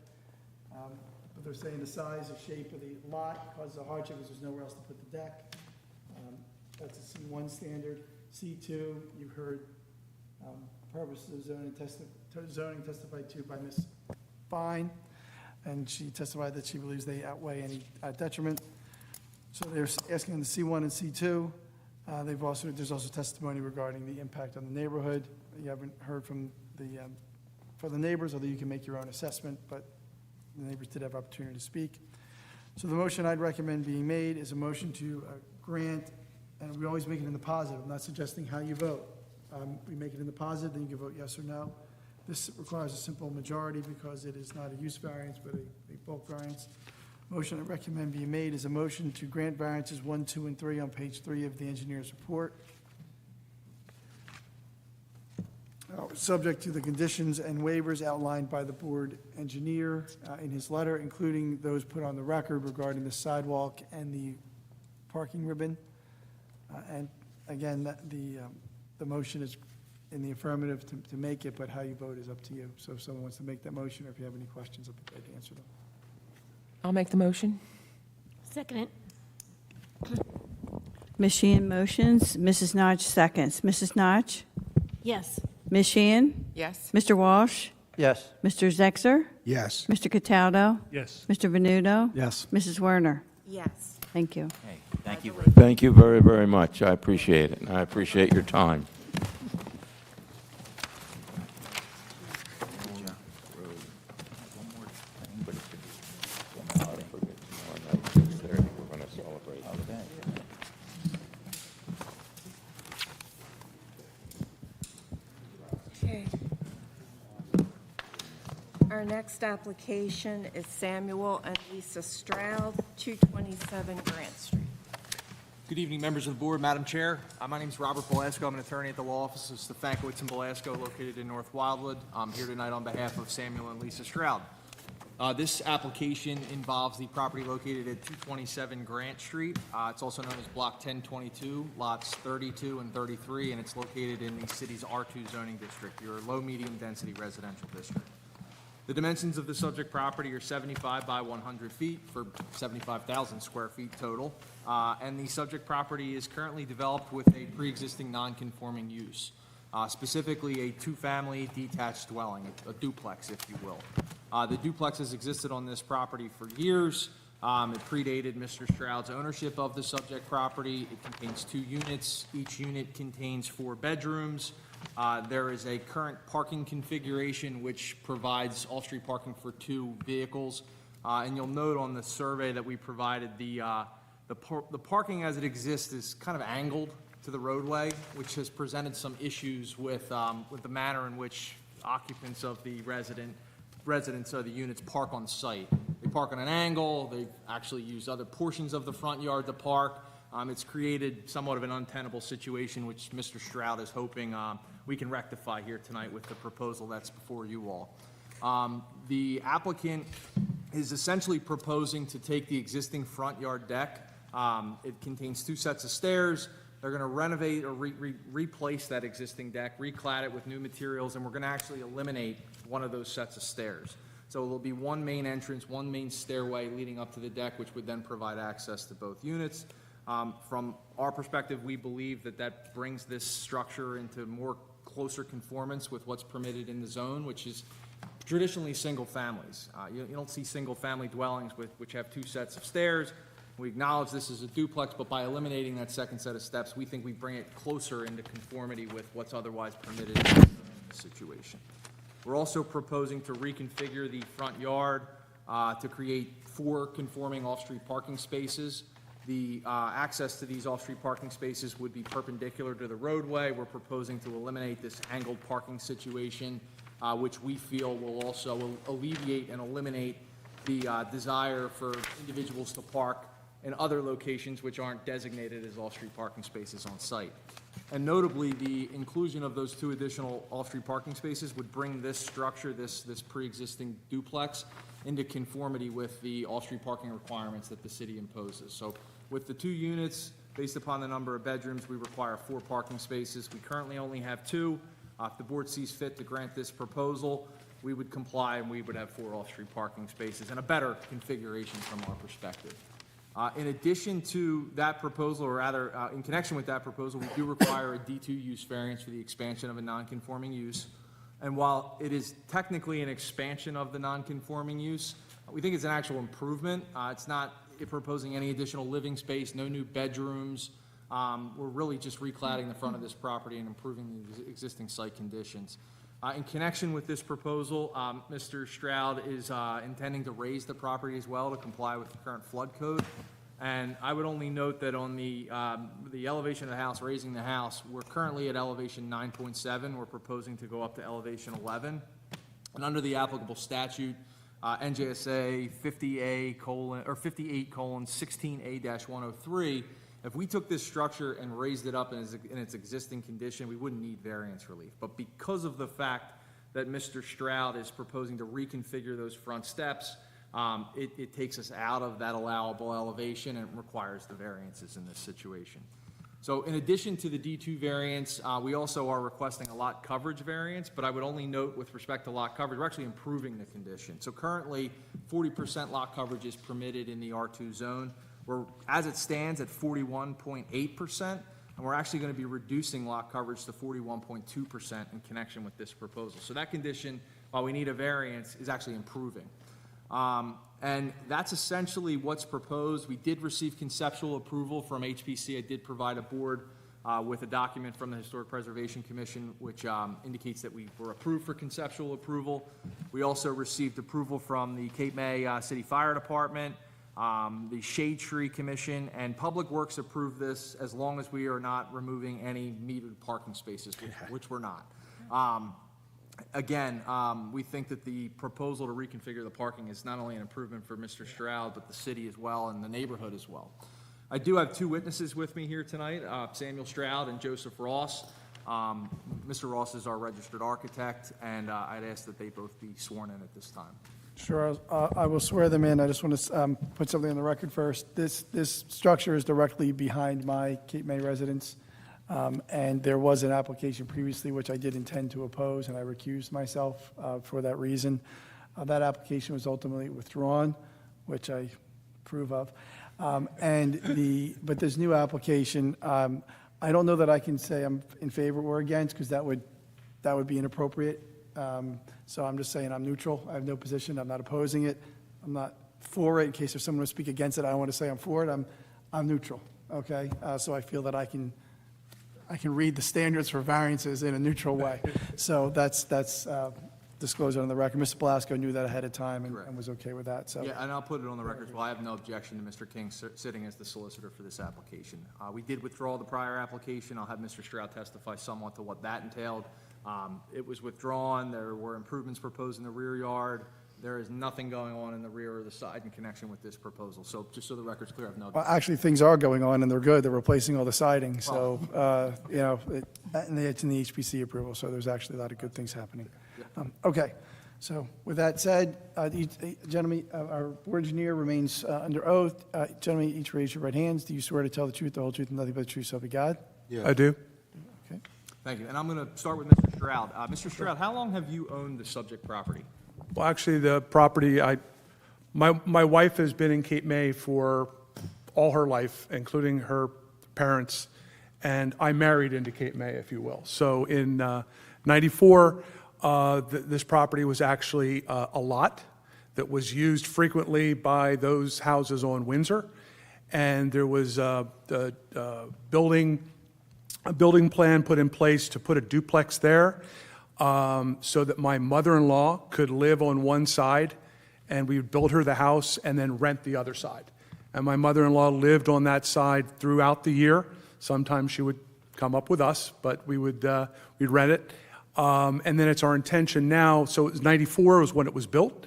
they're saying the size or shape of the lot causes a hardship because there's nowhere else to put the deck. That's a C1 standard. C2, you've heard purposes of zoning testified to by Ms. Fine, and she testified that she believes they outweigh any detriment. So they're asking on the C1 and C2. There's also testimony regarding the impact on the neighborhood. You haven't heard from the neighbors, although you can make your own assessment, but the neighbors did have opportunity to speak. So the motion I'd recommend being made is a motion to grant, and we always make it in the positive. I'm not suggesting how you vote. We make it in the positive, then you can vote yes or no. This requires a simple majority because it is not a use variance, but a bulk variance. Motion I recommend being made is a motion to grant variances 1, 2, and 3 on page 3 of the engineer's report. Subject to the conditions and waivers outlined by the board engineer in his letter, including those put on the record regarding the sidewalk and the parking ribbon. And again, the motion is in the affirmative to make it, but how you vote is up to you. So if someone wants to make that motion, or if you have any questions, I'll be glad to answer them. I'll make the motion. Second it. Ms. Sheehan motions, Mrs. Notch seconds. Mrs. Notch? Yes. Ms. Sheehan? Yes. Mr. Walsh? Yes. Mr. Zexer? Yes. Mr. Cataldo? Yes. Mr. Venuto? Yes. Mrs. Werner? Yes. Thank you. Okay, thank you. Thank you very, very much. I appreciate it, and I appreciate your time. Okay. Our next application is Samuel and Lisa Stroud, 227 Grant Street. Good evening, members of the board, Madam Chair. My name is Robert Belasco. I'm an attorney at the law office of Stefankowitz and Belasco, located in North Wildwood. I'm here tonight on behalf of Samuel and Lisa Stroud. This application involves the property located at 227 Grant Street. It's also known as Block 1022, lots 32 and 33, and it's located in the city's R2 zoning district, your low-medium density residential district. The dimensions of the subject property are 75 by 100 feet for 75,000 square feet total. And the subject property is currently developed with a pre-existing non-conforming use, specifically a two-family detached dwelling, a duplex, if you will. The duplex has existed on this property for years. It predated Mr. Stroud's ownership of the subject property. It contains 2 units. Each unit contains 4 bedrooms. There is a current parking configuration which provides off-street parking for 2 vehicles. And you'll note on the survey that we provided, the parking as it exists is kind of angled to the roadway, which has presented some issues with the manner in which occupants of the residents of the units park on site. They park on an angle. They actually use other portions of the front yard to park. It's created somewhat of an untenable situation, which Mr. Stroud is hoping we can rectify here tonight with the proposal that's before you all. The applicant is essentially proposing to take the existing front yard deck. It contains 2 sets of stairs. They're going to renovate or replace that existing deck, reclad it with new materials, and we're going to actually eliminate one of those sets of stairs. So there'll be 1 main entrance, 1 main stairway leading up to the deck, which would then provide access to both units. From our perspective, we believe that brings this structure into more closer conformance with what's permitted in the zone, which is traditionally single families. You don't see single family dwellings which have 2 sets of stairs. We acknowledge this is a duplex, but by eliminating that second set of steps, we think we bring it closer into conformity with what's otherwise permitted in the situation. We're also proposing to reconfigure the front yard to create 4 conforming off-street parking spaces. The access to these off-street parking spaces would be perpendicular to the roadway. We're proposing to eliminate this angled parking situation, which we feel will also alleviate and eliminate the desire for individuals to park in other locations which aren't designated as off-street parking spaces on site. And notably, the inclusion of those 2 additional off-street parking spaces would bring this structure, this pre-existing duplex, into conformity with the off-street parking requirements that the city imposes. So with the 2 units, based upon the number of bedrooms, we require 4 parking spaces. We currently only have 2. If the board sees fit to grant this proposal, we would comply and we would have 4 off-street parking spaces and a better configuration from our perspective. In addition to that proposal, or rather in connection with that proposal, we do require a D2 use variance for the expansion of a non-conforming use. And while it is technically an expansion of the non-conforming use, we think it's an actual improvement. It's not proposing any additional living space, no new bedrooms. We're really just recladding the front of this property and improving the existing site conditions. In connection with this proposal, Mr. Stroud is intending to raise the property as well to comply with the current flood code. And I would only note that on the elevation of the house, raising the house, we're currently at elevation 9.7. We're proposing to go up to elevation 11. And under the applicable statute, NJSA 58:16A-103, if we took this structure and raised it up in its existing condition, we wouldn't need variance relief. But because of the fact that Mr. Stroud is proposing to reconfigure those front steps, it takes us out of that allowable elevation and requires the variances in this situation. So in addition to the D2 variance, we also are requesting a lot coverage variance, but I would only note with respect to lot coverage, we're actually improving the condition. So currently, 40% lot coverage is permitted in the R2 zone. We're, as it stands, at 41.8%, and we're actually going to be reducing lot coverage to 41.2% in connection with this proposal. So that condition, while we need a variance, is actually improving. And that's essentially what's proposed. We did receive conceptual approval from HPC. I did provide a board with a document from the Historic Preservation Commission, which indicates that we were approved for conceptual approval. We also received approval from the Cape May City Fire Department, the Shade Tree Commission, and Public Works approved this as long as we are not removing any metered parking spaces, which we're not. Again, we think that the proposal to reconfigure the parking is not only an improvement for Mr. Stroud, but the city as well and the neighborhood as well. I do have two witnesses with me here tonight, Samuel Stroud and Joseph Ross. Mr. Ross is our registered architect, and I'd ask that they both be sworn in at this time. Sure, I will swear them in. I just want to put something on the record first. This structure is directly behind my Cape May residence, and there was an application previously which I did intend to oppose, and I recused myself for that reason. That application was ultimately withdrawn, which I approve of. But this new application, I don't know that I can say I'm in favor or against, because that would be inappropriate. So I'm just saying I'm neutral. I have no position. I'm not opposing it. I'm not for it. In case there's someone who speak against it, I don't want to say I'm for it. I'm neutral. Okay. So I feel that I can read the standards for variances in a neutral way. So that's disclosed on the record. Mr. Belasco knew that ahead of time and was okay with that. So yeah, and I'll put it on the record as well. I have no objection to Mr. King sitting as the solicitor for this application. We did withdraw the prior application. I'll have Mr. Stroud testify somewhat to what that entailed. It was withdrawn. There were improvements proposed in the rear yard. There is nothing going on in the rear or the side in connection with this proposal. So just so the record's clear, I have no well, actually, things are going on, and they're good. They're replacing all the siding. So, and it's in the HPC approval, so there's actually a lot of good things happening. Okay. So with that said, gentlemen, our board engineer remains under oath. Gentlemen, each raise your right hands. Do you swear to tell the truth, the whole truth, and nothing but the truth, so help you God? Yeah. I do. Okay. Thank you. And I'm going to start with Mr. Stroud. Mr. Stroud, how long have you owned the subject property? Well, actually, the property, my wife has been in Cape May for all her life, including her parents, and I married into Cape May, if you will. So in 94, this property was actually a lot that was used frequently by those houses on Windsor, and there was a building plan put in place to put a duplex there, so that my mother-in-law could live on one side, and we would build her the house and then rent the other side. And my mother-in-law lived on that side throughout the year. Sometimes she would come up with us, but we'd rent it. And then it's our intention now, so it was 94 was when it was built.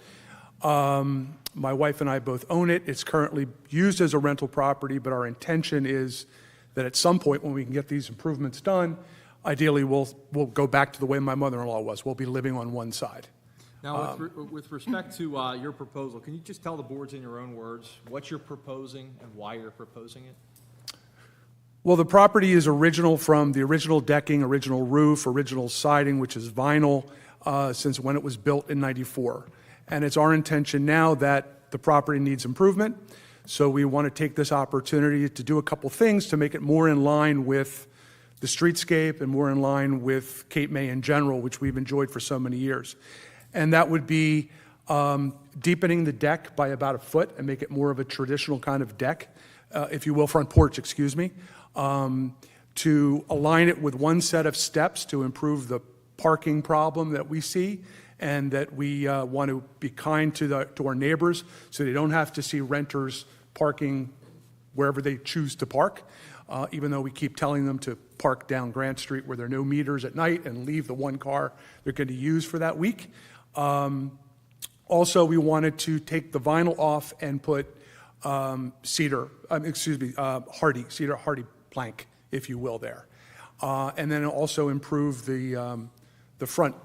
My wife and I both own it. It's currently used as a rental property, but our intention is that at some point when we can get these improvements done, ideally we'll go back to the way my mother-in-law was. We'll be living on one side. Now, with respect to your proposal, can you just tell the boards in your own words what you're proposing and why you're proposing it? Well, the property is original from the original decking, original roof, original siding, which is vinyl, since when it was built in 94. And it's our intention now that the property needs improvement. So we want to take this opportunity to do a couple things to make it more in line with the streetscape and more in line with Cape May in general, which we've enjoyed for so many years. And that would be deepening the deck by about a foot and make it more of a traditional kind of deck, if you will, front porch, excuse me, to align it with one set of steps to improve the parking problem that we see, and that we want to be kind to our neighbors so they don't have to see renters parking wherever they choose to park, even though we keep telling them to park down Grant Street where there are no meters at night and leave the one car they're going to use for that week. Also, we wanted to take the vinyl off and put cedar hardy plank, if you will, there. And then also improve the front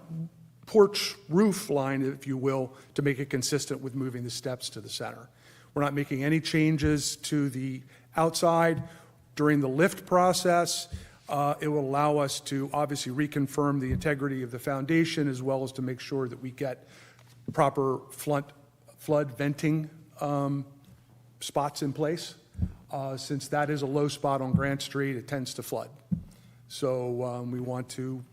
porch roof line, if you will, to make it consistent with moving the steps to the center. We're not making any changes to the outside. During the lift process, it will allow us to obviously reconfirm the integrity of the foundation, as well as to make sure that we get proper flood venting spots in place. Since that is a low spot on Grant Street, it tends to flood. So we want to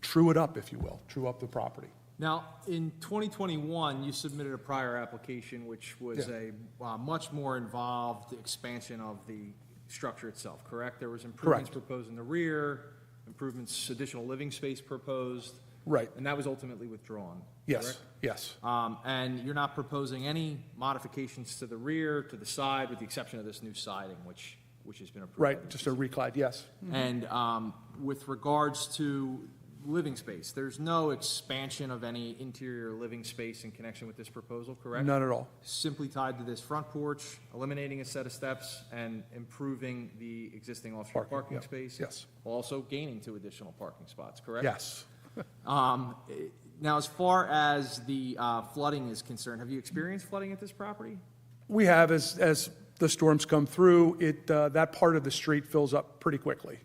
true it up, if you will, true up the property. Now, in 2021, you submitted a prior application, which was a much more involved expansion of the structure itself, correct? There was improvements Correct. proposed in the rear, improvements, additional living space proposed. Right. And that was ultimately withdrawn, Yes, correct? yes. And you're not proposing any modifications to the rear, to the side, with the exception of this new siding, which has been approved. Right, just a reclad, yes. And with regards to living space, there's no expansion of any interior living space in connection with this proposal, correct? None at all. Simply tied to this front porch, eliminating a set of steps and improving the existing off-street Parking, parking yeah. space? Yes. Also gaining 2 additional parking spots, correct? Yes. Now, as far as the flooding is concerned, have you experienced flooding at this property? We have, as the storms come through, that part of the street fills up pretty quickly.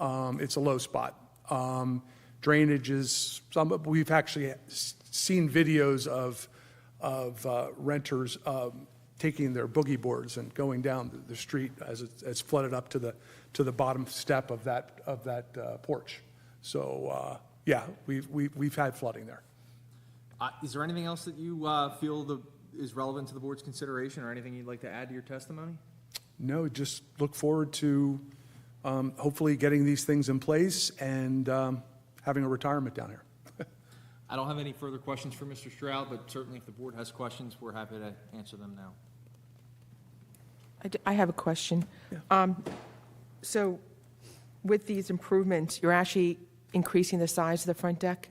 It's a low spot. Drainage is, we've actually seen videos of renters taking their boogie boards and going down the street as it's flooded up to the bottom step of that porch. So, yeah, we've had flooding there. Is there anything else that you feel is relevant to the board's consideration, or anything you'd like to add to your testimony? No, just look forward to hopefully getting these things in place and having a retirement down here. I don't have any further questions for Mr. Stroud, but certainly if the board has questions, we're happy to answer them now. I have a question. So with these improvements, you're actually increasing the size of the front deck?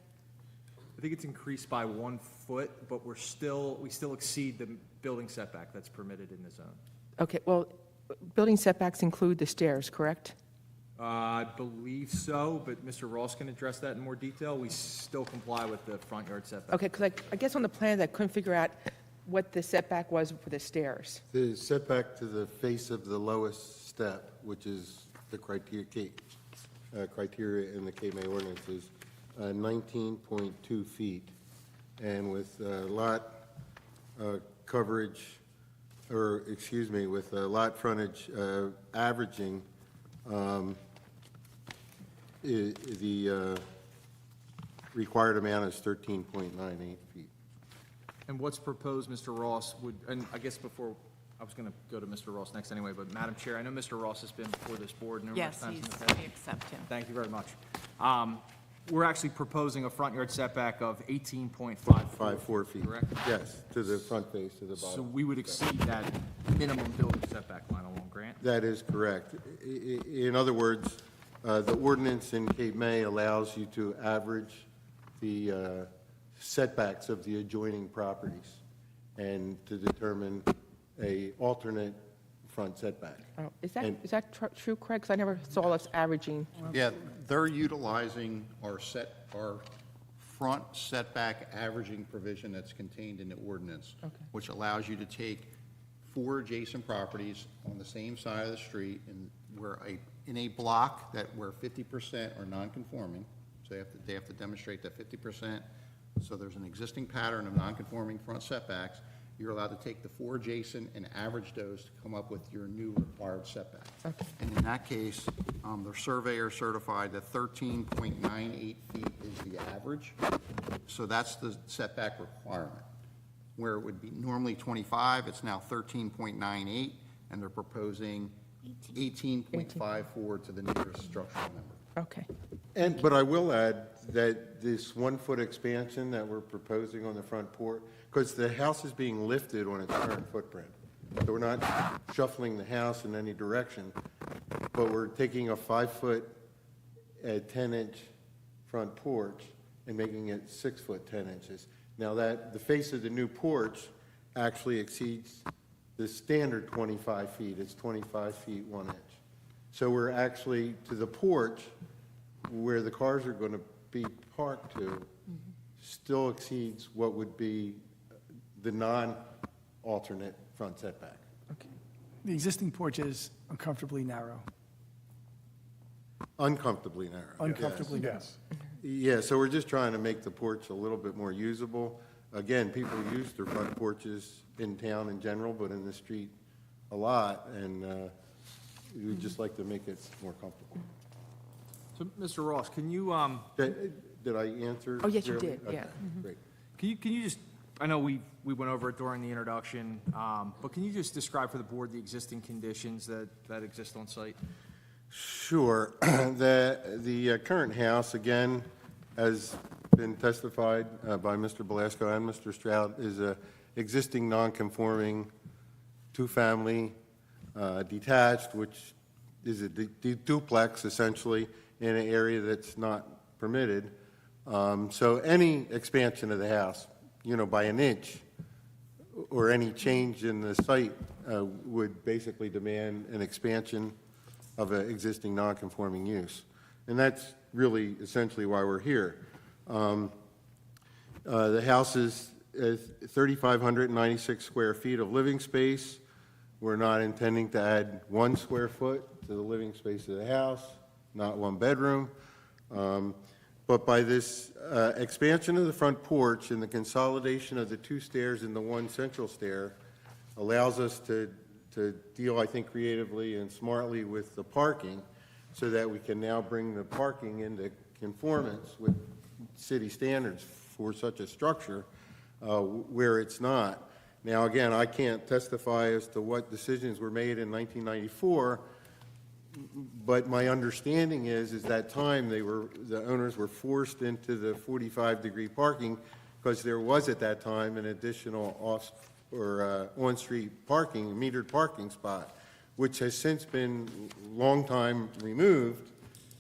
I think it's increased by 1 foot, but we still exceed the building setback that's permitted in the zone. Okay, well, building setbacks include the stairs, correct? I believe so, but Mr. Ross can address that in more detail. We still comply with the front yard setback. Okay, because I guess on the plan, I couldn't figure out what the setback was for the stairs. The setback to the face of the lowest step, which is the criteria in the Cape May ordinance, is 19.2 feet. And with lot coverage, or excuse me, with lot frontage averaging, the required amount is 13.98 feet. And what's proposed, Mr. Ross, and I guess before, I was going to go to Mr. Ross next anyway, but Madam Chair, I know Mr. Ross has been before this board numerous times in the past. we accept him. Thank you very much. We're actually proposing a front yard setback of 18.54 feet. correct? Yes, to the front face, to the bottom. So we would exceed that minimum building setback line along Grant? That is correct. In other words, the ordinance in Cape May allows you to average the setbacks of the adjoining properties and to determine a alternate front setback. Oh, is And- that true, Craig? 'Cause I never saw us averaging. Yeah, they're utilizing our front setback averaging provision that's contained in the ordinance, which allows you to take 4 adjacent properties on the same side of the street in a block where 50% are non-conforming, so they have to demonstrate that 50%, so there's an existing pattern of non-conforming front setbacks. You're allowed to take the 4 adjacent and average those to come up with your new required setback. And in that case, the surveyor certified that 13.98 feet is the average, so that's the setback requirement. where it would be normally 25, it's now 13.98, and they're proposing 18.54 to the nearest structural member. Okay. But I will add that this 1-foot expansion that we're proposing on the front porch, because the house is being lifted on its current footprint. So we're not shuffling the house in any direction, but we're taking a 5-foot, 10-inch front porch and making it 6-foot, 10 inches. Now that, the face of the new porch actually exceeds the standard 25 feet. It's 25 feet, 1 inch. So we're actually, to the porch, where the cars are going to be parked to, still exceeds what would be the non-alternate front setback. The existing porch is uncomfortably narrow. Uncomfortably narrow. Uncomfortably narrow. Yes. Yeah, so we're just trying to make the porch a little bit more usable. Again, people use their front porches in town in general, but in the street a lot, and we'd just like to make it more comfortable. So, Mr. Ross, can you, Did I answer? Oh, yes, you clearly? did, yeah. Okay, great. can you just, I know we went over it during the introduction, but can you just describe for the board the existing conditions that exist on site? Sure. The current house, again, has been testified by Mr. Belasco and Mr. Stroud, is a existing non-conforming two-family detached, which is a duplex essentially in an area that's not permitted. So any expansion of the house, by an inch, or any change in the site would basically demand an expansion of an existing non-conforming use. And that's really essentially why we're here. The house is 3,596 square feet of living space. We're not intending to add 1 square foot to the living space of the house, not 1 bedroom. But by this expansion of the front porch and the consolidation of the 2 stairs into 1 central stair allows us to deal, I think, creatively and smartly with the parking, so that we can now bring the parking into conformance with city standards for such a structure where it's not. Now, again, I can't testify as to what decisions were made in 1994, but my understanding is that time the owners were forced into the 45-degree parking because there was at that time an additional off or on-street parking, metered parking spot, which has since been long time removed.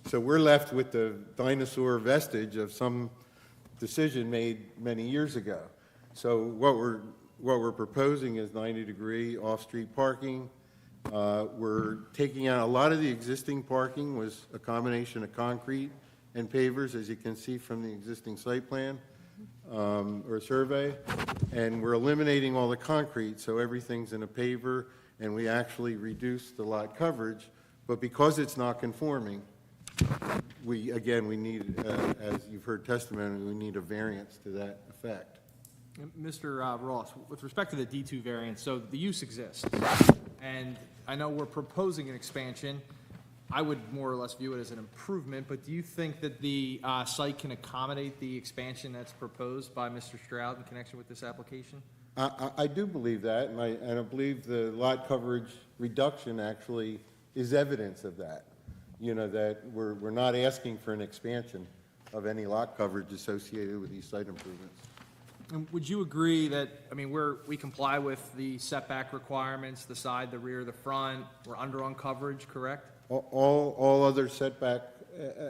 So we're left with the dinosaur vestige of some decision made many years ago. So what we're proposing is 90-degree off-street parking. We're taking out a lot of the existing parking was a combination of concrete and pavers, as you can see from the existing site plan or survey, and we're eliminating all the concrete, so everything's in a paver, and we actually reduce the lot coverage. But because it's not conforming, we need, as you've heard testimony, we need a variance to that effect. Mr. Ross, with respect to the D2 variance, so the use exists, and I know we're proposing an expansion. I would more or less view it as an improvement, but do you think that the site can accommodate the expansion that's proposed by Mr. Stroud in connection with this application? I do believe that, and I believe the lot coverage reduction actually is evidence of that. That we're not asking for an expansion of any lot coverage associated with these site improvements. And would you agree that, we comply with the setback requirements, the side, the rear, the front, we're under on coverage, correct? All other setback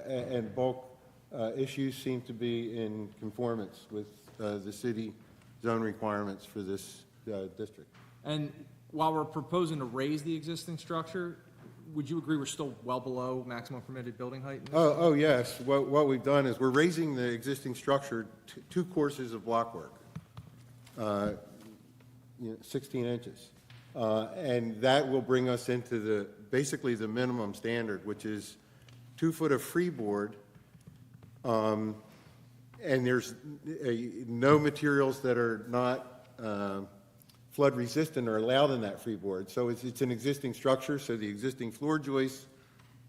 and bulk issues seem to be in conformance with the city zone requirements for this district. And while we're proposing to raise the existing structure, would you agree we're still well below maximum permitted building height? In this? Oh, yes. What we've done is we're raising the existing structure 2 courses of blockwork, 16 inches. And that will bring us into basically the minimum standard, which is 2 foot of freeboard. And there's no materials that are not flood resistant are allowed in that freeboard. So it's an existing structure, so the existing floor joists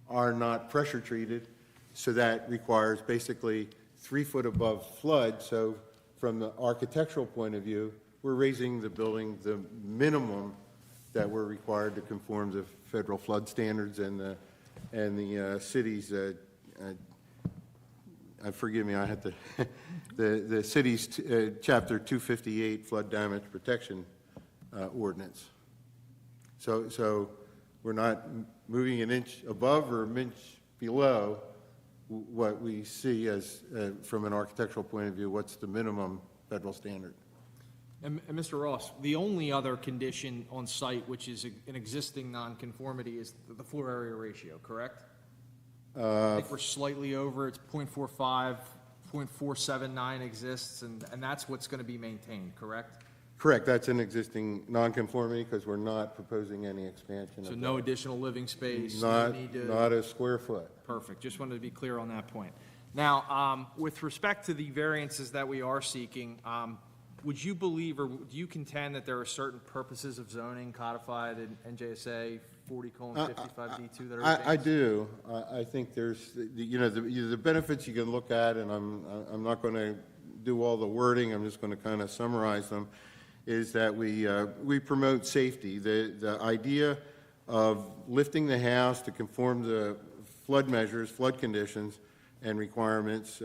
are not pressure treated. So that requires basically 3 foot above flood. So from the architectural point of view, we're raising the building the minimum that we're required to conform to federal flood standards and the city's, forgive me, I had to, the city's Chapter 258 flood damage protection ordinance. So we're not moving an inch above or an inch below what we see as, from an architectural point of view, what's the minimum federal standard. And Mr. Ross, the only other condition on site which is an existing nonconformity is the floor area ratio, correct? I think we're slightly over, it's 0.45, 0.479 exists, and that's what's going to be maintained, correct? Correct, that's an existing nonconformity because we're not proposing any expansion. So of no that. additional living space? Not, no need to- not a square foot. Perfect, just wanted to be clear on that point. Now, with respect to the variances that we are seeking, would you believe, or do you contend that there are certain purposes of zoning codified in NJSA 40:55D2 that are I advanced? do. I think there's, the benefits you can look at, and I'm not going to do all the wording, I'm just going to kind of summarize them, is that we promote safety. The idea of lifting the house to conform to flood measures, flood conditions, and requirements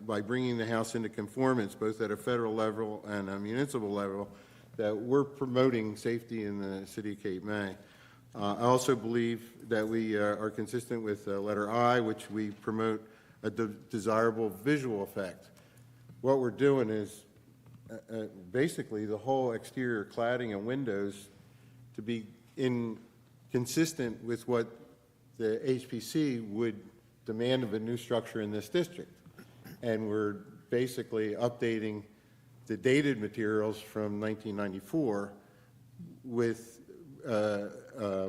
by bringing the house into conformance, both at a federal level and a municipal level, that we're promoting safety in the city of Cape May. I also believe that we are consistent with letter I, which we promote a desirable visual effect. What we're doing is basically the whole exterior cladding and windows to be consistent with what the HPC would demand of a new structure in this district. And we're basically updating the dated materials from 1994 with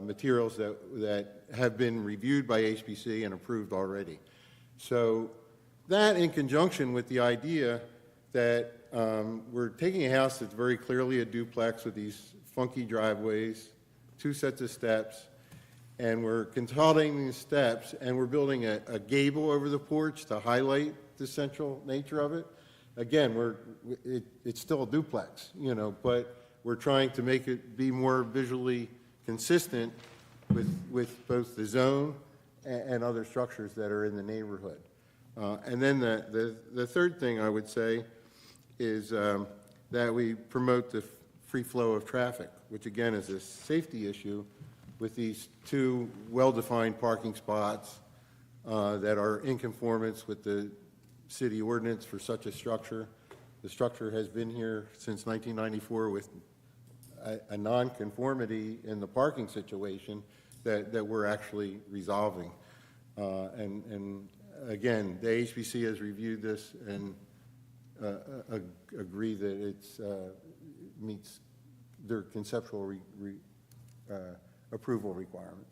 materials that have been reviewed by HPC and approved already. So that, in conjunction with the idea that we're taking a house that's very clearly a duplex with these funky driveways, 2 sets of steps, and we're consolidating these steps, and we're building a gable over the porch to highlight the central nature of it. Again, it's still a duplex, but we're trying to make it be more visually consistent with both the zone and other structures that are in the neighborhood. And then the third thing I would say is that we promote the free flow of traffic, which again is a safety issue with these 2 well-defined parking spots that are in conformance with the city ordinance for such a structure. The structure has been here since 1994 with a non-conformity in the parking situation that we're actually resolving. And again, the HPC has reviewed this and agree that it meets their conceptual approval requirements.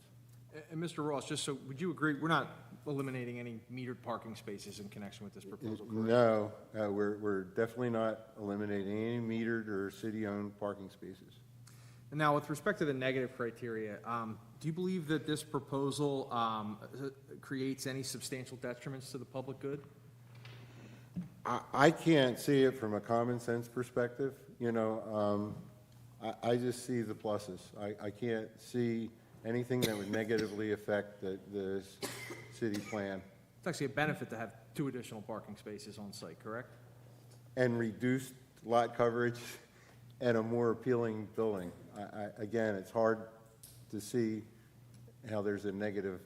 And Mr. Ross, just so, would you agree, we're not eliminating any metered parking spaces in connection with this proposal, correct? No, we're definitely not eliminating any metered or city-owned parking spaces. And now, with respect to the negative criteria, do you believe that this proposal creates any substantial detriments to the public good? I can't see it from a common sense perspective, I just see the pluses. I can't see anything that would negatively affect the city plan. It's actually a benefit to have 2 additional parking spaces on site, correct? And reduced lot coverage and a more appealing building. Again, it's hard to see how there's a negative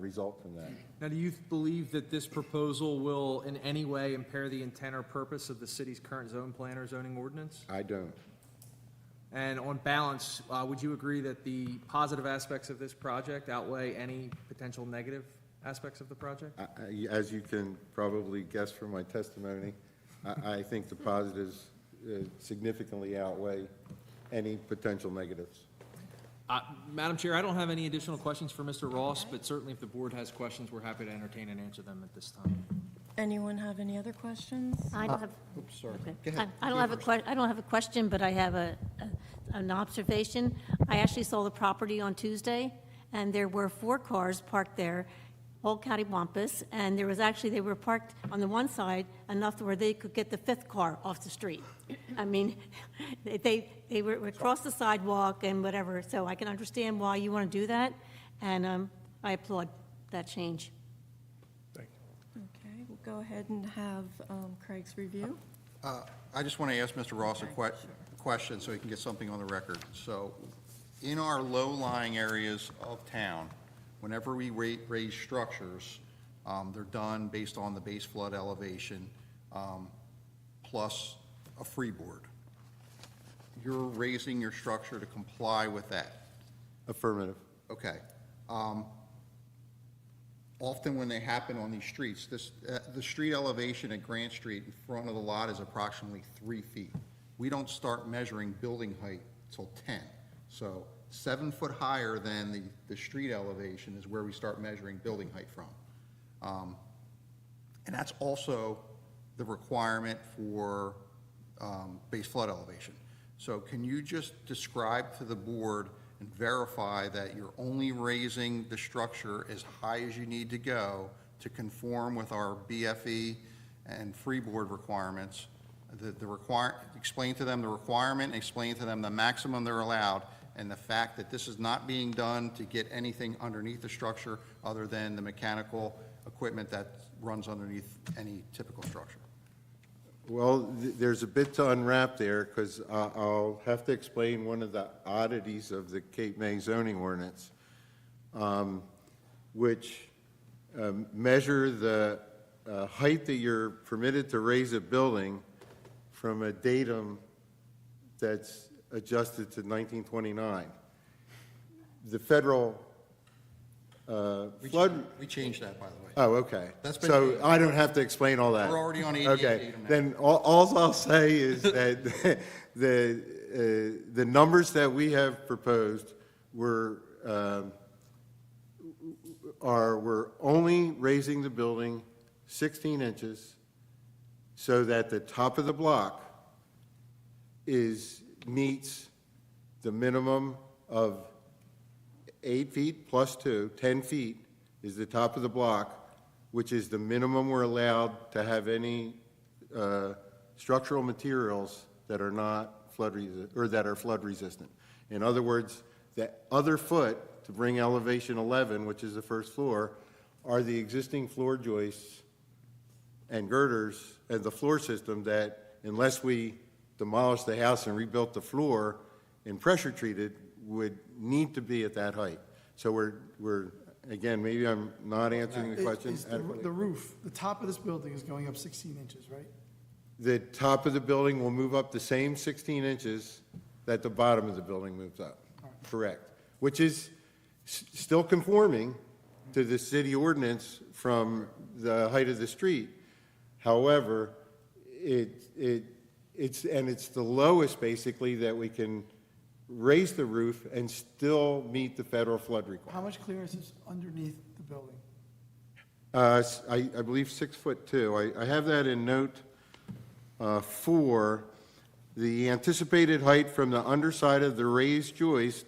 result from that. Now, do you believe that this proposal will in any way impair the intent or purpose of the city's current zone plan or zoning ordinance? I don't. And on balance, would you agree that the positive aspects of this project outweigh any potential negative aspects of the project? As you can probably guess from my testimony, I think the positives significantly outweigh any potential negatives. Madam Chair, I don't have any additional questions for Mr. Ross, but certainly if the board has questions, we're happy to entertain and answer them at this time. Anyone have any other questions? I don't have, Oops, sorry. okay. Go ahead. I don't have I don't have a question, but I have an observation. I actually saw the property on Tuesday, and there were 4 cars parked there whole cattywampus, and there was actually, they were parked on the one side enough where they could get the fifth car off the street. I mean, they were across the sidewalk and whatever, so I can understand why you want to do that, and I applaud that change. Thank you. Okay, we'll go ahead and have Craig's review. I just want to ask Mr. Ross a question so he can get something on the record. So in our low-lying areas of town, whenever we raise structures, they're done based on the base flood elevation plus a freeboard. You're raising your structure to comply with that. Affirmative. Okay. Often when they happen on these streets, the street elevation at Grant Street in front of the lot is approximately 3 feet. We don't start measuring building height till 10. So 7 foot higher than the street elevation is where we start measuring building height from. And that's also the requirement for base flood elevation. So can you just describe to the board and verify that you're only raising the structure as high as you need to go to conform with our BFE and freeboard requirements? Explain to them the requirement, explain to them the maximum they're allowed, and the fact that this is not being done to get anything underneath the structure other than the mechanical equipment that runs underneath any typical structure. Well, there's a bit to unwrap there, because I'll have to explain one of the oddities of the Cape May zoning ordinance, which measure the height that you're permitted to raise a building from a datum that's adjusted to 1929. The federal flood... We changed that, by the way. Oh, okay. That's been So changed. I don't have to explain all that. We're already on 88 Okay, datum now. then all I'll say is that the numbers that we have proposed we're only raising the building 16 inches so that the top of the block meets the minimum of 8 feet plus 2, 10 feet is the top of the block, which is the minimum we're allowed to have any structural materials that are not flood or that are flood resistant. In other words, the other foot to bring elevation 11, which is the first floor, are the existing floor joists and girders and the floor system that, unless we demolish the house and rebuilt the floor and pressure treated, would need to be at that height. So we're again, maybe I'm not answering the question adequately. The roof, the top of this building is going up 16 inches, right? The top of the building will move up the same 16 inches that the bottom of the building moves up. Correct. Which is still conforming to the city ordinance from the height of the street. However, it's the lowest, basically, that we can raise the roof and still meet the federal flood requirement. How much clearance is underneath the building? I believe 6'2". I have that in note 4. The anticipated height from the underside of the raised joist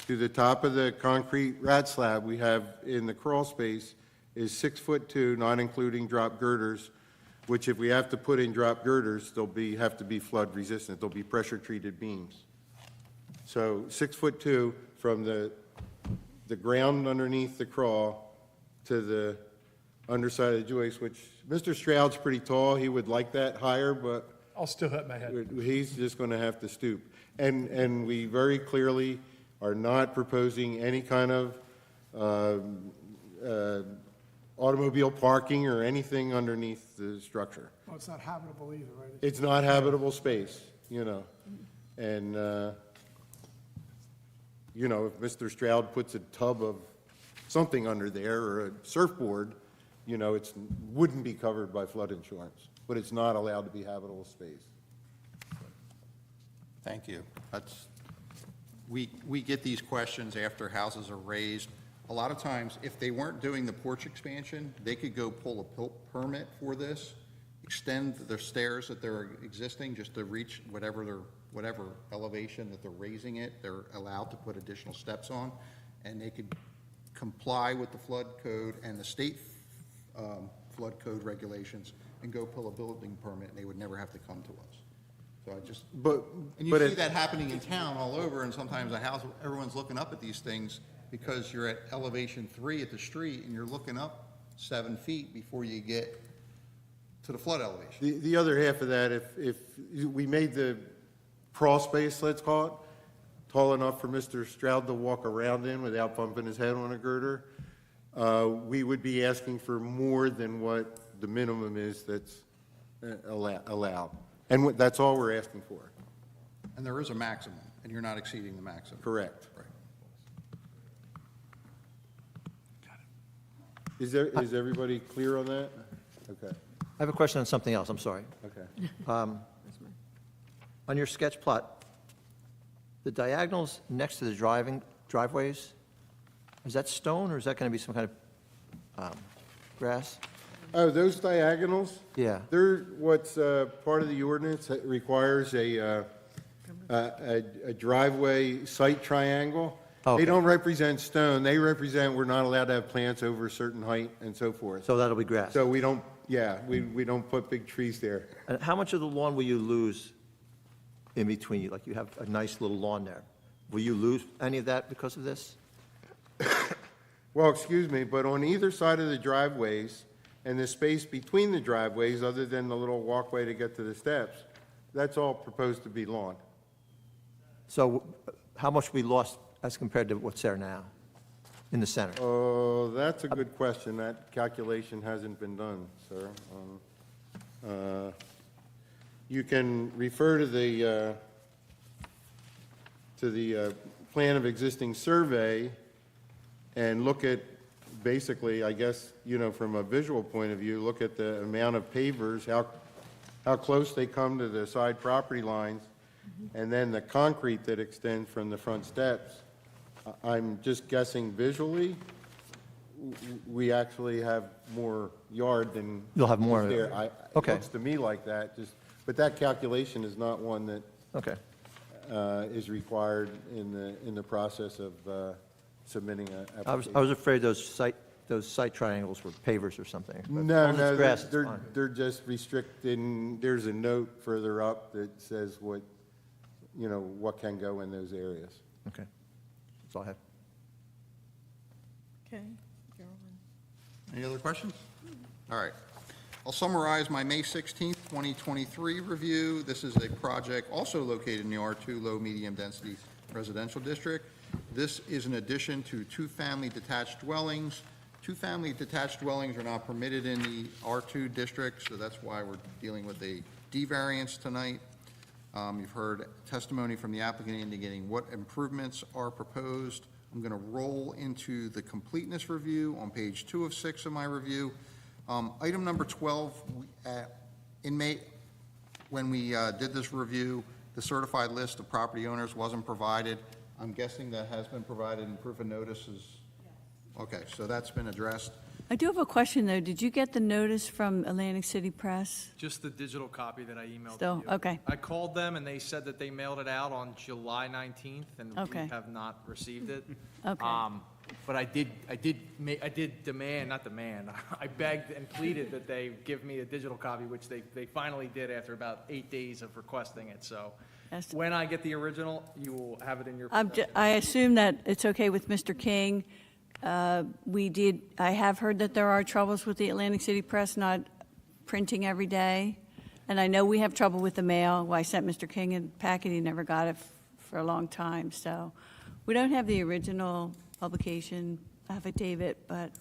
to the top of the concrete rat slab we have in the crawl space is 6'2", not including drop girders, which if we have to put in drop girders, they'll have to be flood resistant. They'll be pressure treated beams. So 6'2" from the ground underneath the crawl to the underside of the joist, which Mr. Stroud's pretty tall. He would like that higher, but I'll still hit my head. he's just going to have to stoop. And we very clearly are not proposing any kind of automobile parking or anything underneath the structure. Well, it's not habitable either, right? It's not habitable space, you know. And, you know, if Mr. Stroud puts a tub of something under there or a surfboard, you know, it wouldn't be covered by flood insurance, but it's not allowed to be habitable space. Thank you. We get these questions after houses are raised. A lot of times, if they weren't doing the porch expansion, they could go pull a permit for this, extend the stairs that they're existing just to reach whatever elevation that they're raising it. They're allowed to put additional steps on, and they could comply with the flood code and the state flood code regulations and go pull a building permit, and they would never have to come to us. So I just, and you see that happening in town all over, and sometimes a house, everyone's looking up at these things because you're at elevation 3 at the street, and you're looking up 7 feet before you get to the flood elevation. The other half of that, if we made the crawl space, let's call it, tall enough for Mr. Stroud to walk around in without bumping his head on a girder, we would be asking for more than what the minimum is that's allowed. And that's all we're asking for. And there is a maximum, and you're not exceeding the maximum. Correct. Right. Is everybody clear on that? Okay. I have a question on something else, I'm sorry. Okay. On your sketch plot, the diagonals next to the driveways, is that stone or is that going to be some kind of grass? Oh, those diagonals? Yeah. They're what's part of the ordinance that requires a driveway site triangle. Okay. They don't represent stone, they represent we're not allowed to have plants over a certain height and so forth. So that'll be grass? So we don't, we don't put big trees there. And how much of the lawn will you lose in between you? Like you have a nice little lawn there. Will you lose any of that because of this? Well, excuse me, but on either side of the driveways and the space between the driveways, other than the little walkway to get to the steps, that's all proposed to be lawn. So how much will be lost as compared to what's there now in the center? Oh, that's a good question. That calculation hasn't been done, sir. You can refer to the plan of existing survey and look at, basically, I guess, from a visual point of view, look at the amount of pavers, how close they come to the side property lines, and then the concrete that extends from the front steps. I'm just guessing visually, we actually have more yard than. You'll have more. is there. Okay. It looks to me like that, but that calculation is not one that Okay. is required in the process of submitting an I application. was afraid those site triangles were pavers or something. But No, as long as it's no, grass, it's fine. they're just restricting, there's a note further up that says what can go in those areas. Okay. That's all I have. Okay. Any other questions? All right. I'll summarize my May 16th, 2023 review. This is a project also located in the R2 Low Medium Density Residential District. This is an addition to two-family detached dwellings. Two-family detached dwellings are not permitted in the R2 district, so that's why we're dealing with a D variance tonight. You've heard testimony from the applicant indicating what improvements are proposed. I'm going to roll into the completeness review on page 2 of 6 of my review. Item number 12, in May, when we did this review, the certified list of property owners wasn't provided. I'm guessing that has been provided in proof of notices? Okay, so that's been addressed. I do have a question, though. Did you get the notice from Atlantic City Press? Just the digital copy that I emailed to Still, you. okay. I called them, and they said that they mailed it out on July 19th, and Okay. we have not received it. Okay. But I begged and pleaded that they give me a digital copy, which they finally did after about 8 days of requesting it, so. Yes. When I get the original, you will have it in your I possession. assume that it's okay with Mr. King. I have heard that there are troubles with the Atlantic City Press not printing every day. And I know we have trouble with the mail. Well, I sent Mr. King a packet, he never got it for a long time. So we don't have the original publication affidavit, but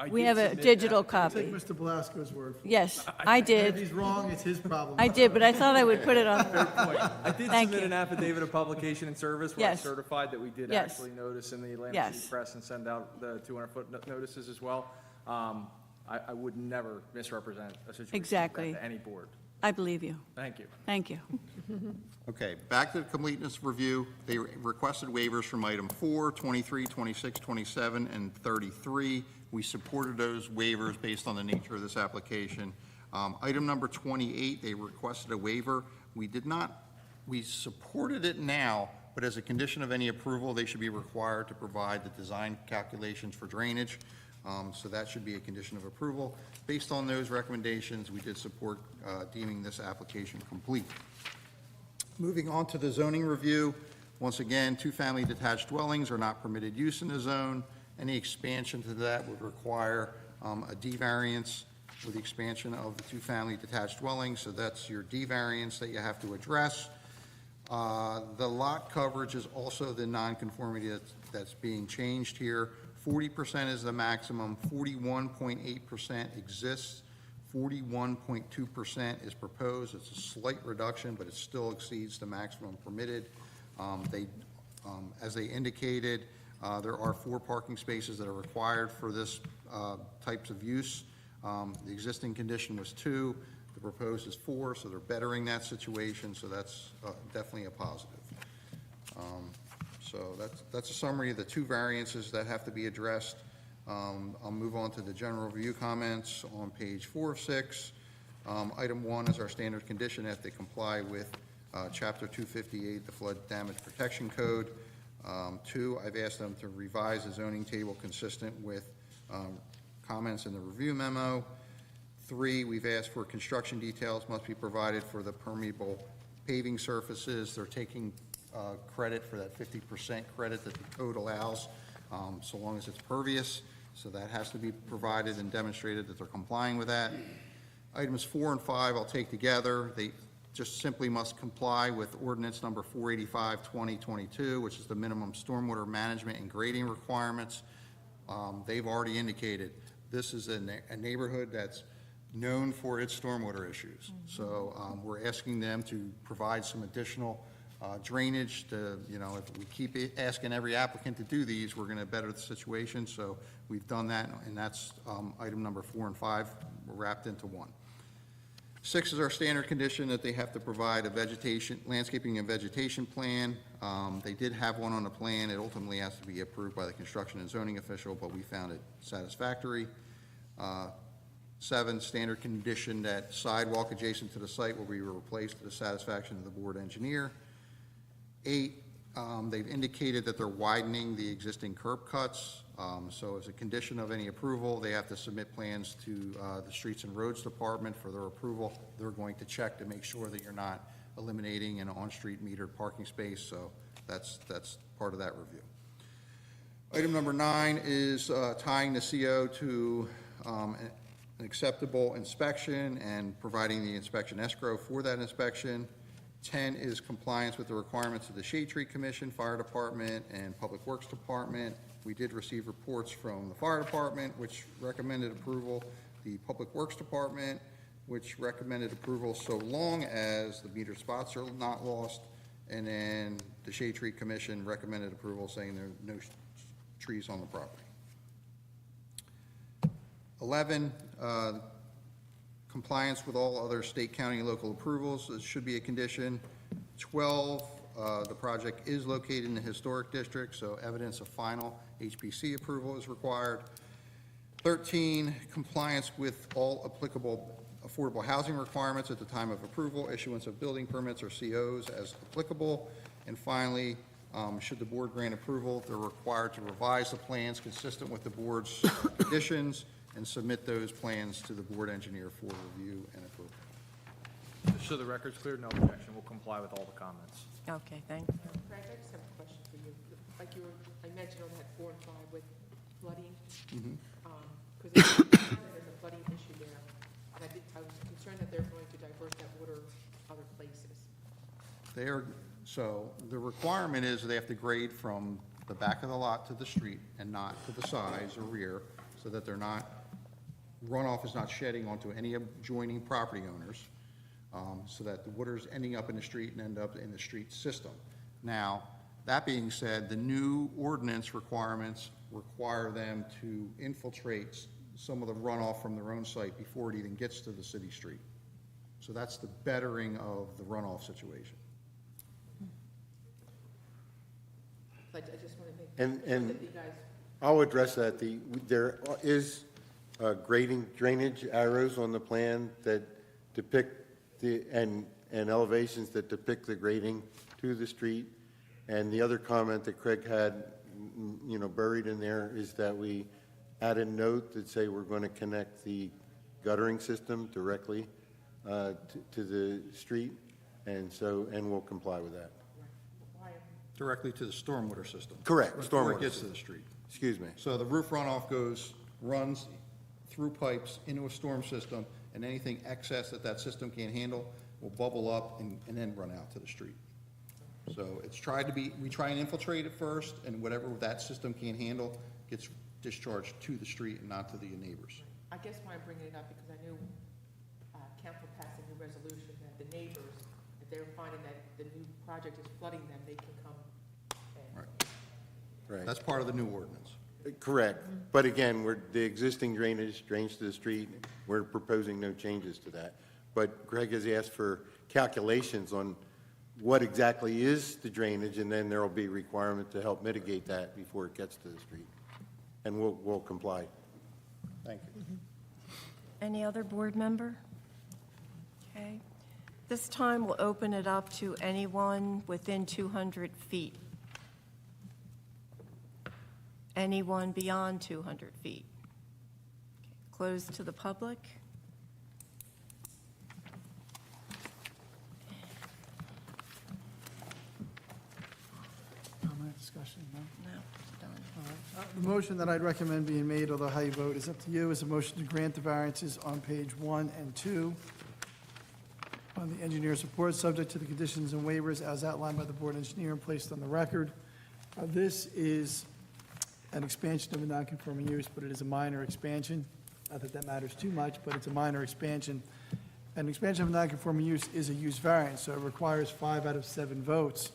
we did have a submit digital Take copy. Mr. Blasco's word for it. Yes, I If did. he's wrong, it's his problem. I did, but I thought I would put it on. I did Thank submit you. an affidavit of publication and service where I Yes. certified that we did Yes. actually notice in the Atlantic Yes. City Press and send out the 200-foot notices as well. I would never misrepresent a situation like Exactly. that to any board. I believe you. Thank you. Thank you. Okay, back to the completeness review. They requested waivers from item 4, 23, 26, 27, and 33. We supported those waivers based on the nature of this application. Item number 28, they requested a waiver. We did not, we supported it now, but as a condition of any approval, they should be required to provide the design calculations for drainage. So that should be a condition of approval. Based on those recommendations, we did support deeming this application complete. Moving on to the zoning review, once again, two-family detached dwellings are not permitted use in the zone. Any expansion to that would require a D variance with the expansion of the two-family detached dwelling, so that's your D variance that you have to address. The lot coverage is also the nonconformity that's being changed here. 40% is the maximum, 41.8% exists, 41.2% is proposed. It's a slight reduction, but it still exceeds the maximum permitted. As they indicated, there are 4 parking spaces that are required for this types of use. The existing condition was 2, the proposed is 4, so they're bettering that situation, so that's definitely a positive. So that's a summary of the 2 variances that have to be addressed. I'll move on to the general review comments on page 4 of 6. Item 1 is our standard condition that they comply with Chapter 258, the Flood Damage Protection Code. 2, I've asked them to revise the zoning table consistent with comments in the review memo. 3, we've asked for construction details must be provided for the permeable paving surfaces. They're taking credit for that 50% credit that the code allows, so long as it's pervious. So that has to be provided and demonstrated that they're complying with that. Items 4 and 5 I'll take together. They just simply must comply with ordinance number 485/2022, which is the minimum stormwater management and grading requirements. They've already indicated this is a neighborhood that's known for its stormwater issues. So we're asking them to provide some additional drainage to, if we keep asking every applicant to do these, we're going to better the situation. So we've done that, and that's item number 4 and 5 wrapped into one. 6 is our standard condition that they have to provide a landscaping and vegetation plan. They did have one on the plan. It ultimately has to be approved by the construction and zoning official, but we found it satisfactory. 7, standard condition that sidewalk adjacent to the site will be replaced to the satisfaction of the board engineer. 8, they've indicated that they're widening the existing curb cuts. So as a condition of any approval, they have to submit plans to the Streets and Roads Department for their approval. They're going to check to make sure that you're not eliminating an on-street metered parking space, so that's part of that review. Item number 9 is tying the CO to an acceptable inspection and providing the inspection escrow for that inspection. 10 is compliance with the requirements of the Shade Tree Commission, Fire Department, and Public Works Department. We did receive reports from the Fire Department, which recommended approval, the Public Works Department, which recommended approval so long as the meter spots are not lost, and then the Shade Tree Commission recommended approval saying there are no trees on the property. 11, compliance with all other state, county, and local approvals. This should be a condition. 12, the project is located in the historic district, so evidence of final HPC approval is required. 13, compliance with all applicable affordable housing requirements at the time of approval, issuance of building permits or COs as applicable. And finally, should the board grant approval, they're required to revise the plans consistent with the board's conditions and submit those plans to the board engineer for review and approval. Just so the record's clear, no objection. We'll comply with all the comments. Okay, thank you. Frank, I just have a question for you. Like I mentioned on that 4 and 5 with flooding, because there's a flooding issue there, and I was concerned that they're going to divert that water other places. So the requirement is they have to grade from the back of the lot to the street and not to the sides or rear, so that runoff is not shedding onto any adjoining property owners, so that the water's ending up in the street and end up in the street system. Now, that being said, the new ordinance requirements require them to infiltrate some of the runoff from their own site before it even gets to the city street. So that's the bettering of the runoff situation. I just want to make And- sure and- that you guys, I'll address that. There is grading drainage arrows on the plan that depict and elevations that depict the grading to the street. And the other comment that Craig had, buried in there is that we add a note that say we're going to connect the guttering system directly to the street, and we'll comply with that. Directly to the stormwater system. Correct, Before stormwater it gets to system. the street. Excuse me. So the roof runoff runs through pipes into a storm system, and anything excess that system can't handle will bubble up and then run out to the street. So we try and infiltrate it first, and whatever that system can't handle gets discharged to the street and not to the neighbors. I guess why I'm bringing it up, because I knew council passed a new resolution that the neighbors, if they're finding that the new project is flooding them, they can come and. Right. That's part of the new ordinance. Correct. But again, the existing drainage drains to the street. We're proposing no changes to that. But Greg has asked for calculations on what exactly is the drainage, and then there will be requirement to help mitigate that before it gets to the street. And we'll comply. Thank you. Any other board member? Okay. This time, we'll open it up to anyone within 200 feet. Anyone beyond 200 feet? Closed to the public? Comment, discussion, no? No, done. The motion that I'd recommend being made, although how you vote is up to you, is a motion to grant the variances on page 1 and 2 on the engineer's report, subject to the conditions and waivers as outlined by the board engineer and placed on the record. This is an expansion of a non-conforming use, but it is a minor expansion. Not that that matters too much, but it's a minor expansion. An expansion of a non-conforming use is a use variance, so it requires 5 out of 7 votes.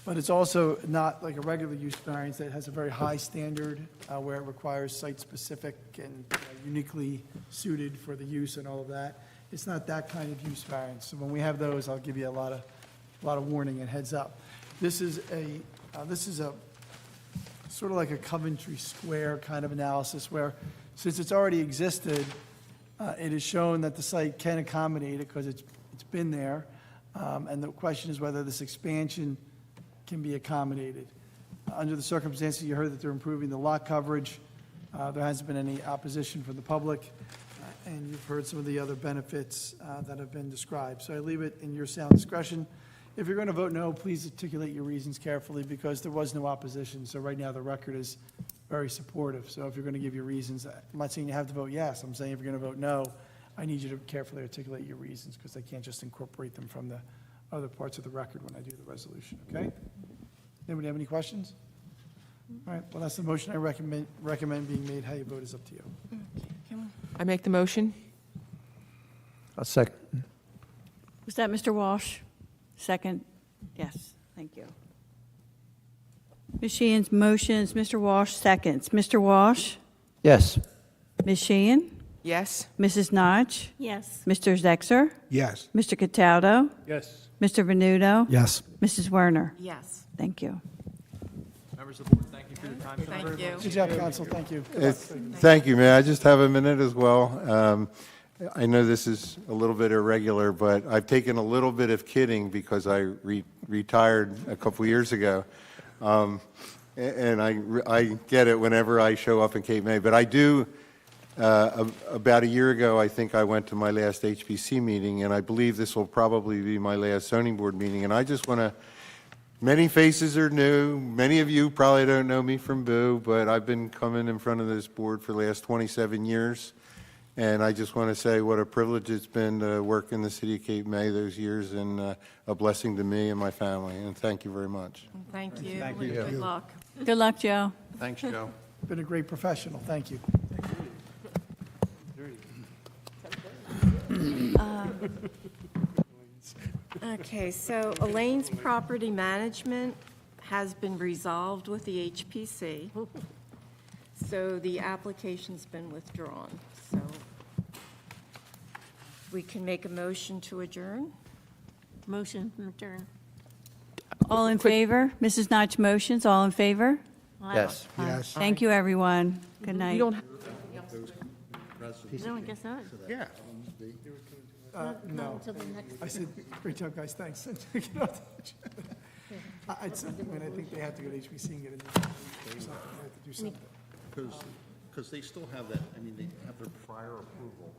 But it's also not like a regular use variance that has a very high standard where it requires site-specific and uniquely suited for the use and all of that. It's not that kind of use variance. So when we have those, I'll give you a lot of warning and heads up. This is a sort of like a Coventry Square kind of analysis where, since it's already existed, it is shown that the site can accommodate it because it's been there. And the question is whether this expansion can be accommodated. Under the circumstances, you heard that they're improving the lot coverage. There hasn't been any opposition from the public, and you've heard some of the other benefits that have been described. So I leave it in your sound discretion. If you're going to vote no, please articulate your reasons carefully because there was no opposition. So right now, the record is very supportive. So if you're going to give your reasons, I'm not saying you have to vote yes. I'm saying if you're going to vote no, I need you to carefully articulate your reasons because I can't just incorporate them from the other parts of the record when I do the resolution, okay? Anybody have any questions? All right, well, that's the motion I recommend being made. How you vote is up to you. I make the motion? A second. Was that Mr. Walsh? Second? Yes, thank you. Ms. Sheehan's motions, Mr. Walsh seconds. Mr. Walsh? Yes. Ms. Sheehan? Yes. Mrs. Notch? Yes. Mr. Zexer? Yes. Mr. Cataldo? Yes. Mr. Venuto? Yes. Mrs. Werner? Yes. Thank you. Members of the board, thank you for your time. Thank you. Good job, council. Thank you. Good luck. Thank you, Mayor. I just have a minute as well. I know this is a little bit irregular, but I've taken a little bit of kidding because I retired a couple years ago. And I get it whenever I show up in Cape May. But I do, about a year ago, I think I went to my last HPC meeting, and I believe this will probably be my last zoning board meeting. And I just want to, many faces are new. Many of you probably don't know me from Boo, but I've been coming in front of this board for the last 27 years. And I just want to say what a privilege it's been to work in the city of Cape May those years, and a blessing to me and my family. And thank you very much. Thank you. Thank you. Good luck. Good luck, Joe. Thanks, Joe. Been a great professional. Thank you. Okay, so Elaine's property management has been resolved with the HPC. So the application's been withdrawn, so we can make a motion to adjourn? Motion, adjourn. All in favor? Mrs. Notch motions, all in favor? Yes. Yes. Thank you, everyone. Good night. You don't have No, I guess not. Yeah. No. Until the next. I said, great job, guys. Thanks. I think they have to go to HPC and get a new something. They have to do something. Because they still have that, I mean, they have their prior approval